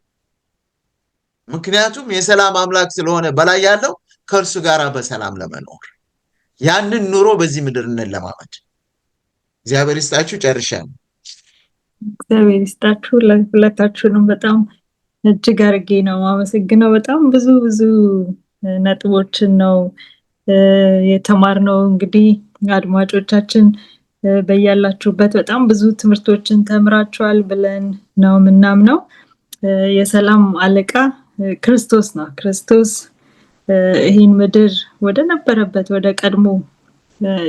ምክንያቱም የሰላም አምላክ ስለሆነ በላይ ያለው ከእርሱ ጋር በሰላም ለመኖር ያንን ኑሮ በዚህ ምድር እንለማመድ። እግዚአብሔር ይስጣችሁ። ጨርሻለሁ። እግዚአብሔር ይስጣችሁ ሁለታችሁንም በጣም እጅግ አድርጌ ነው የማመሰግነው። በጣም ብዙ ነጥቦችን ነው የተማርነው። እንግዲህ አድማጮቻችን በያላችሁበት በጣም ብዙ ትምህርቶችን ተምራችኋል ብለን ነው የምናምነው። የሰላም አለቃ ክርስቶስ ነው። ክርስቶስ ይህን ምድር ወደ ነበረበት ወደ ቀድሞ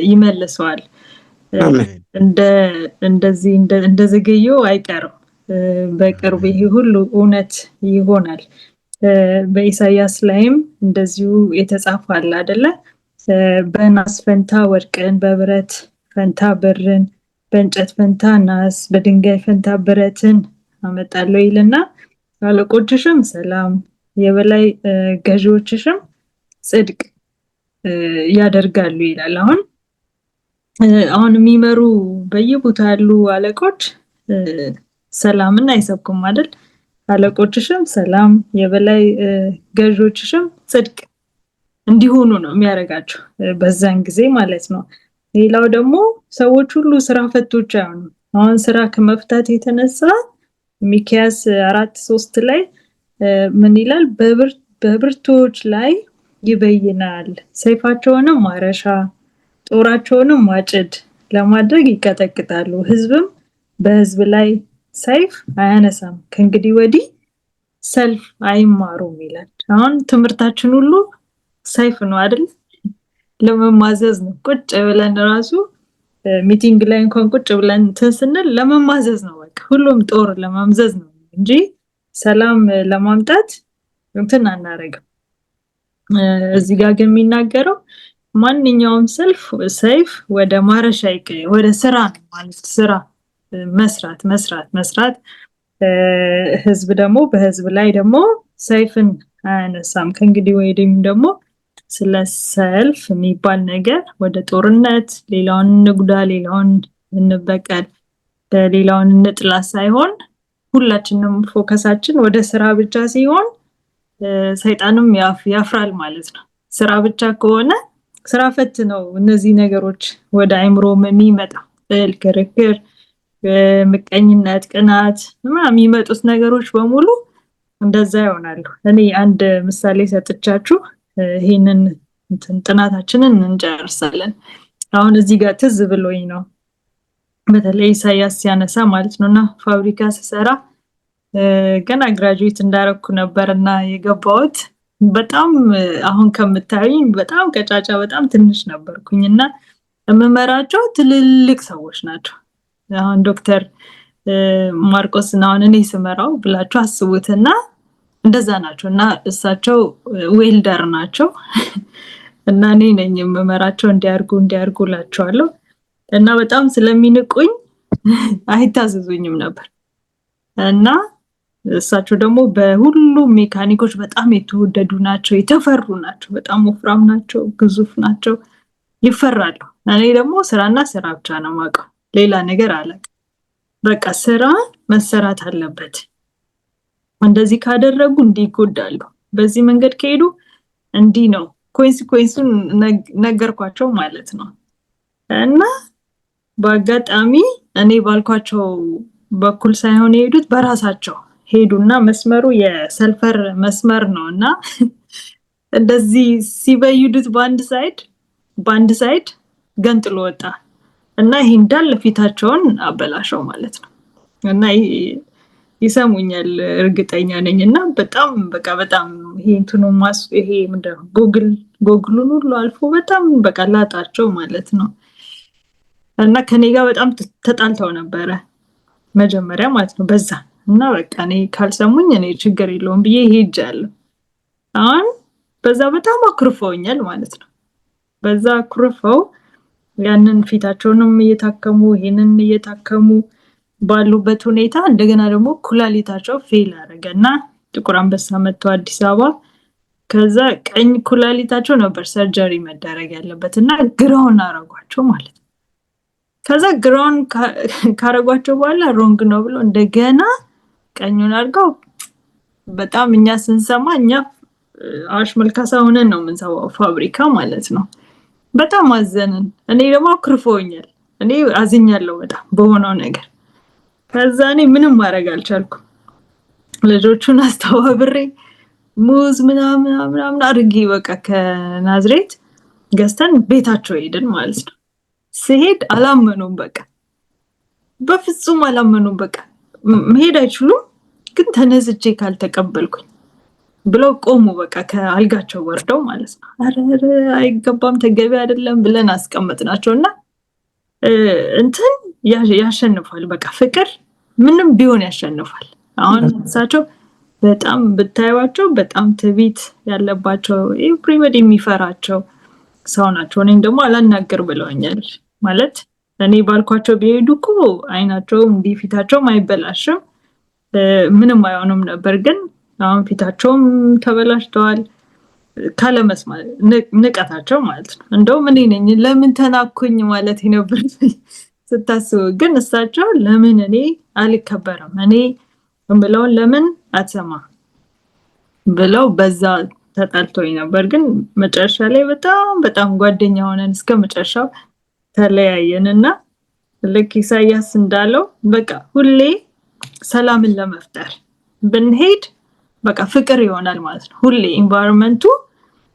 ይመልሰዋል። እንደዚህ እንደዘገየው አይቀርም። በቅርብ ይሄ ሁሉ እውነት ይሆናል። በኢሳይያስ ላይም እንደዚሁ የተጻፈ አለ አይደለ? በናስ ፈንታ ወርቅን፣ በብረት ፈንታ ብርን፣ በእንጨት ፈንታ ናስ፣ በድንጋይ ፈንታ ብረትን አመጣለሁ ይልና አለቆችሽም ሰላም፣ የበላይ ገዢዎችሽም ጽድቅ ያደርጋሉ ይላል። አሁን የሚመሩ በየቦታ ያሉ አለቆች ሰላምን አይሰብኩም አይደል? አለቆችሽም ሰላም፣ የበላይ ገዢዎችሽም ጽድቅ እንዲሆኑ ነው የሚያደርጋቸው በዛን ጊዜ ማለት ነው። ሌላው ደግሞ ሰዎች ሁሉ ስራ ፈቶች አይሆኑም። አሁን ስራ ከመፍታት የተነሳ ሚክያስ 4:3 ላይ ምን ይላል? በብርቶች ላይ ይበይናል፣ ሰይፋቸውንም ማረሻ ጦራቸውንም ማጭድ ለማድረግ ይቀጠቅጣሉ፣ ህዝብም በህዝብ ላይ ሰይፍ አያነሳም፣ ከእንግዲህ ወዲህ ሰልፍ አይማሩም ይላል። አሁን ትምህርታችን ሁሉ ሰይፍ ነው አይደል? ለመማዘዝ ነው። ቁጭ ብለን ራሱ ሚቲንግ ላይ እንኳን ቁጭ ብለን ስንል ለመማዘዝ ነው። በቃ ሁሉም ጦር ለማምዘዝ ነው እንጂ ሰላም ለማምጣት እንትን አናረግም። እዚህ ጋር ግን የሚናገረው ማንኛውም ሰይፍ ወደ ማረሻ ወደ ስራ ነው ማለት ስራ መስራት ህዝብ ደግሞ በህዝብ ላይ ደግሞ ሰይፍን አያነሳም። ከእንግዲህ ወዲህም ደግሞ ስለ ሰልፍ የሚባል ነገር ወደ ጦርነት ሌላውን እንጉዳ፣ ሌላውን እንበቀል፣ ሌላውን እንጥላ ሳይሆን ሁላችንም ፎከሳችን ወደ ስራ ብቻ ሲሆን ሰይጣንም ያፍራል ማለት ነው። ስራ ብቻ ከሆነ ስራ ፈት ነው እነዚህ ነገሮች ወደ አይምሮ የሚመጣ ጥል፣ ክርክር፣ ምቀኝነት፣ ቅናት የሚመጡት ነገሮች በሙሉ እንደዛ ይሆናሉ። እኔ አንድ ምሳሌ ሰጥቻችሁ ይሄንን ጥናታችንን እንጨርሳለን። አሁን እዚህ ጋር ትዝ ብሎኝ ነው በተለይ ኢሳይያስ ሲያነሳ ማለት ነውና ፋብሪካ ስሰራ ገና ግራጁዌት እንዳረኩ ነበርና የገባሁት በጣም አሁን ከምታዩኝ በጣም ቀጫጫ በጣም ትንሽ ነበርኩኝና የምመራቸው ትልልቅ ሰዎች ናቸው። አሁን ዶክተር ማርቆስና አሁን እኔ ስመራው ብላችሁ አስቡትና እንደዛ ናቸውና እሳቸው ዌልደር ናቸው እና እኔ ነኝ የምመራቸው እንዲያርጉ ላቸዋለሁ እና በጣም ስለሚንቁኝ አይታዘዙኝም ነበር እና እሳቸው ደግሞ በሁሉም ሜካኒኮች በጣም የተወደዱ ናቸው የተፈሩ ናቸው በጣም ወፍራም ናቸው ግዙፍ ናቸው ይፈራሉ እኔ ደግሞ ስራና ስራ ብቻ ነው ማቀው ሌላ ነገር አላውቅም በቃ ስራ መሰራት አለበት እንደዚህ ካደረጉ እንዲጎዳሉ በዚህ መንገድ ከሄዱ እንዲ ነው ኮንሲኩዌንሱን ነገርኳቸው ማለት ነው እና በአጋጣሚ እኔ ባልኳቸው በኩል ሳይሆን የሄዱት በራሳቸው ሄዱና መስመሩ የሰልፈር መስመር ነውና እንደዚህ ሲበይዱት በአንድ ሳይድ ገንጥሎ ወጣ እና ይሄ እንዳለ ፊታቸውን አበላሸው ማለት ነው እና ይሰሙኛል እርግጠኛ ነኝና በጣም በጣም ይሄ እንትኑ ይሄ ምንድነው ጎግሉን ሁሉ አልፎ በጣም በቃ ላጣቸው ማለት ነው እና ከኔ ጋር በጣም ተጣልተው ነበረ መጀመሪያ ማለት ነው በዛ እና በቃ እኔ ካልሰሙኝ እኔ ችግር የለውም ብዬ ሄጃለሁ አሁን በዛ በጣም አኩርፈውኛል ማለት ነው በዛ አኩርፈው ያንን ፊታቸውንም እየታከሙ ይሄንን እየታከሙ ባሉበት ሁኔታ እንደገና ደግሞ ኩላሊታቸው ፌል አደረገና ጥቁር አንበሳ መጥቶ አዲስ አበባ ከዛ ቀኝ ኩላሊታቸው ነበር ሰርጀሪ መደረግ ያለበትና ግራውን አረጓቸው ማለት ነው ከዛ ግራውን ካረጓቸው በኋላ ሮንግ ነው ብሎ እንደገና ቀኙን አርገው በጣም እኛ ስንሰማ እኛ አሽ መልካሳ ሆነን ነው የምንሰማው ፋብሪካ ማለት ነው በጣም አዘንን እኔ ደግሞ አኩርፈውኛል እኔ አዝኛለሁ በጣም በሆነው ነገር ከዛ እኔ ምንም ማድረግ አልቻልኩም ልጆቹን አስተባብሬ ሙዝ ምናምን አድርጌ በቃ ከናዝሬት ገዝተን ቤታቸው ሄድን ማለት ነው ሲሄድ አላመኑም በቃ በፍጹም አላመኑም በቃ መሄድ አይችሉም ግን ተነዝቼ ካልተቀበልኩኝ ብለው ቆሙ በቃ ከአልጋቸው ወርደው ማለት ነው አረ አይገባም ተገቢ አይደለም ብለን አስቀመጥናቸውና እንትን ያሸንፋል በቃ ፍቅር ምንም ቢሆን ያሸንፋል አሁን እሳቸው በጣም ብታዩዋቸው በጣም ትዕቢት ያለባቸው ኤቭሪባዲ የሚፈራቸው ሰው ናቸው እኔም ደግሞ አላናገር ብለውኛል ማለት እኔ ባልኳቸው ቢሄዱኮ አይናቸው እንዲፊታቸው አይበላሽም ምንም አይሆንም ነበር ግን አሁን ፊታቸውም ተበላሽተዋል ካለመስማ ንቀታቸው ማለት ነው እንደው ምን ነኝ ለምን ተናኩኝ ማለት ነበር ስታስቡ ግን እሳቸው ለምን እኔ አልከበረም እኔ እምለው ለምን አትሰማ ብለው በዛ ተጣልቶኝ ነበር ግን መጨረሻ ላይ በጣም ጓደኛ ሆነን እስከ መጨረሻው ተለያየንና ልክ ኢሳያስ እንዳለው በቃ ሁሌ ሰላምን ለመፍጠር ብንሄድ በቃ ፍቅር ይሆናል ማለት ነው ሁሌ ኢንቫይሮንመንቱ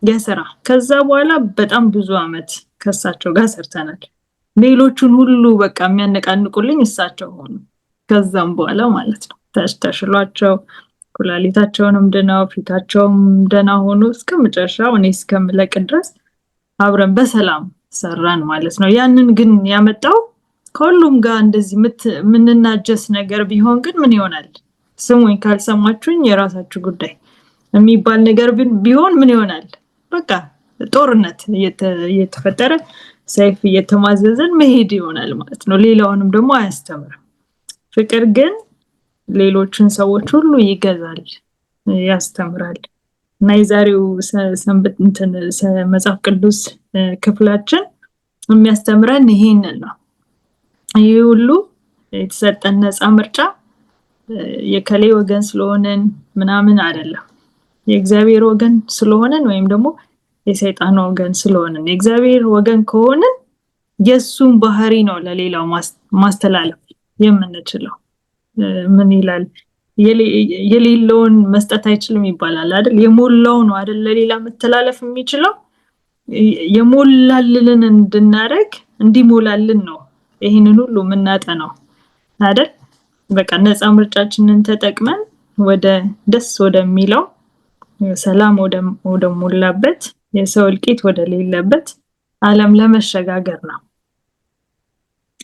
የስራ ከዛ በኋላ በጣም ብዙ አመት ከሳቸው ጋር ሰርተናል ሌሎቹን ሁሉ በቃ የሚያነቃንቁልኝ እሳቸው ሆኑ ከዛም በኋላ ማለት ነው ተሽሏቸው ኩላሊታቸውንም ደናው ፊታቸውም ደና ሆኖ እስከመጨረሻው እኔ እስከምለቅ ድረስ አብረን በሰላም ሰራን ማለት ነው ያንን ግን ያመጣው ከሁሉም ጋር እንደዚህ ምንናጀስ ነገር ቢሆን ግን ምን ይሆናል ስሙኝ ካልሰማችሁኝ የራሳችሁ ጉዳይ የሚባል ነገር ቢሆን ምን ይሆናል በቃ ጦርነት እየተፈጠረ ሰይፍ እየተማዘዘን መሄድ ይሆናል ማለት ነው ሌላውንም ደግሞ አያስተምርም ፍቅር ግን ሌሎችን ሰዎች ሁሉ ይገዛል ያስተምራል እና የዛሬው ሰንበት መጽሐፍ ቅዱስ ክፍላችን የሚያስተምረን ይሄንን ነው ይሄ ሁሉ የተሰጠን ነፃ ምርጫ የከሌ ወገን ስለሆነን ምናምን አይደለም የእግዚአብሔር ወገን ስለሆነን ወይም ደግሞ የሰይጣን ወገን ስለሆነን የእግዚአብሔር ወገን ከሆነን የሱን ባህሪ ነው ለሌላው ማስተላለፍ የምንችለው ምን ይላል የሌለውን መስጠት አይችልም ይባላል አይደል የሞላው ነው አይደል ለሌላ መተላለፍ የሚችለው የሞላልን እንድናረግ እንዲሞላልን ነው ይሄንን ሁሉ ምናጠናው አይደል በቃ ነፃ ምርጫችንን ተጠቅመን ወደ ደስ ወደሚለው ሰላም ወደ ሞላበት የሰው እልቂት ወደ ሌለበት ዓለም ለመሸጋገር ነው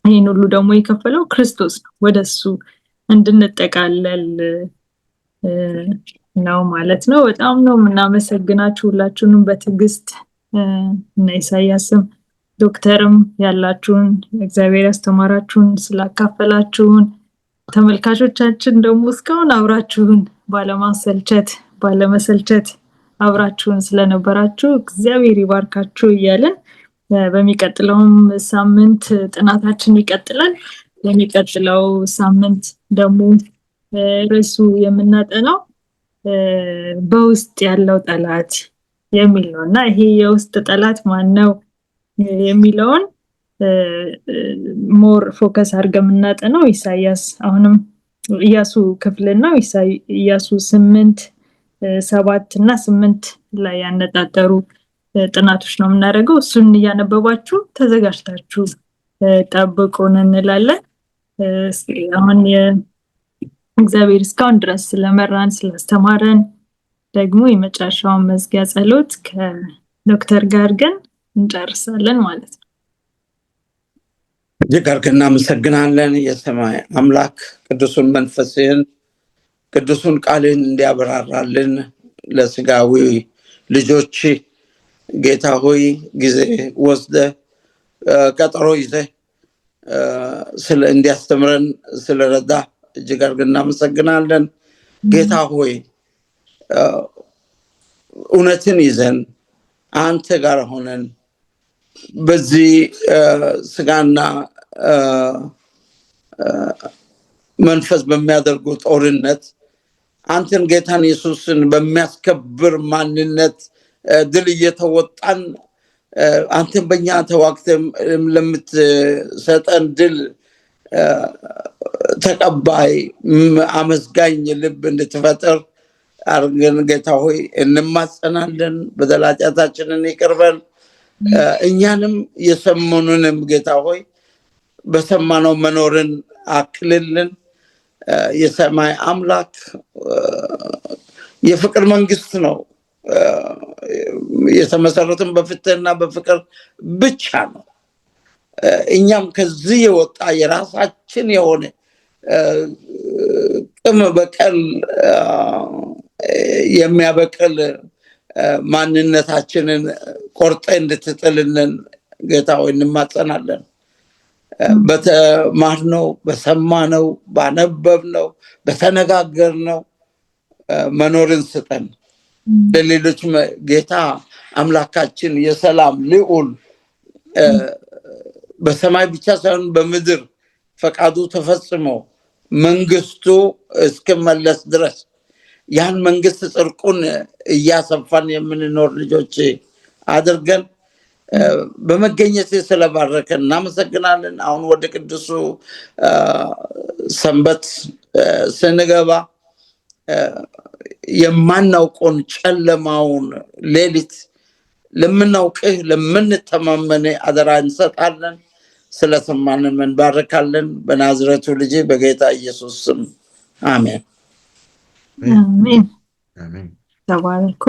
ይህን ሁሉ ደግሞ የከፈለው ክርስቶስ ነው። ወደሱ እንድንጠቃለል ነው ማለት ነው። በጣም ነው የምናመሰግናችሁ ሁላችሁንም በትዕግስት እና ኢሳያስም ዶክተርም ያላችሁን እግዚአብሔር ያስተማራችሁን ስላካፈላችሁን፣ ተመልካቾቻችን ደግሞ እስካሁን አብራችሁን ባለመሰልቸት አብራችሁን ስለነበራችሁ እግዚአብሔር ይባርካችሁ እያለን በሚቀጥለውም ሳምንት ጥናታችን ይቀጥላል። በሚቀጥለው ሳምንት ደግሞ ርዕሱ የምናጠናው በውስጥ ያለው ጠላት የሚል ነው እና ይሄ የውስጥ ጠላት ማን ነው የሚለውን ሞር ፎከስ አድርገን የምናጠናው ኢሳያስ አሁንም ኢያሱ ክፍልን ነው። ኢያሱ 8 7 እና 8 ላይ ያነጣጠሩ ጥናቶች ነው የምናደርገው። እሱን እያነበባችሁ ተዘጋጅታችሁ ጠብቁን እንላለን። አሁን እግዚአብሔር እስካሁን ድረስ ስለመራን ስላስተማረን ደግሞ የመጨረሻውን መዝጊያ ጸሎት ከዶክተር ጋር ግን እንጨርሳለን ማለት ነው። እጅግ አድርገን እናመሰግናለን። የሰማይ አምላክ ቅዱሱን መንፈስህን ቅዱሱን ቃልን እንዲያበራራልን ለስጋዊ ልጆች ጌታ ሆይ ጊዜ ወስደ ቀጠሮ ይዘ እንዲያስተምረን ስለረዳ እጅግ አድርገን እናመሰግናለን። ጌታ ሆይ እውነትን ይዘን አንተ ጋር ሆነን በዚህ ስጋና መንፈስ በሚያደርጉ ጦርነት አንተን ጌታን ኢየሱስን በሚያስከብር ማንነት ድል እየተወጣን አንተን በእኛ ተዋግተን ለምትሰጠን ድል ተቀባይ አመስጋኝ ልብ እንድትፈጥር አርገን ጌታ ሆይ እንማጸናለን። በደላጫታችንን ይቅር በል። እኛንም የሰሙንንም ጌታ ሆይ በሰማነው መኖርን አክልልን። የሰማይ አምላክ የፍቅር መንግስት ነው። የተመሰረተን በፍትህና በፍቅር ብቻ ነው። እኛም ከዚህ የወጣ የራሳችን የሆነ ቂም በቀል የሚያበቅል ማንነታችንን ቆርጠ እንድትጥልልን ጌታ ሆይ እንማጸናለን። በተማርነው በሰማነው ባነበብነው በተነጋገርነው መኖርን ስጠን። ለሌሎች ጌታ አምላካችን የሰላም ልዑል በሰማይ ብቻ ሳይሆን በምድር ፈቃዱ ተፈጽሞ መንግስቱ እስከመለስ ድረስ ያን መንግስት ጽድቁን እያሰፋን የምንኖር ልጆች አድርገን በመገኘት ስለባረከን እናመሰግናለን። አሁን ወደ ቅዱሱ ሰንበት ስንገባ የማናውቀውን ጨለማውን ሌሊት ለምናውቅህ ለምንተማመን አደራ እንሰጣለን። ስለሰማንን እንባረካለን። በናዝሬቱ ልጅ በጌታ ኢየሱስ ስም አሜን። አሜን። ተባረኩ።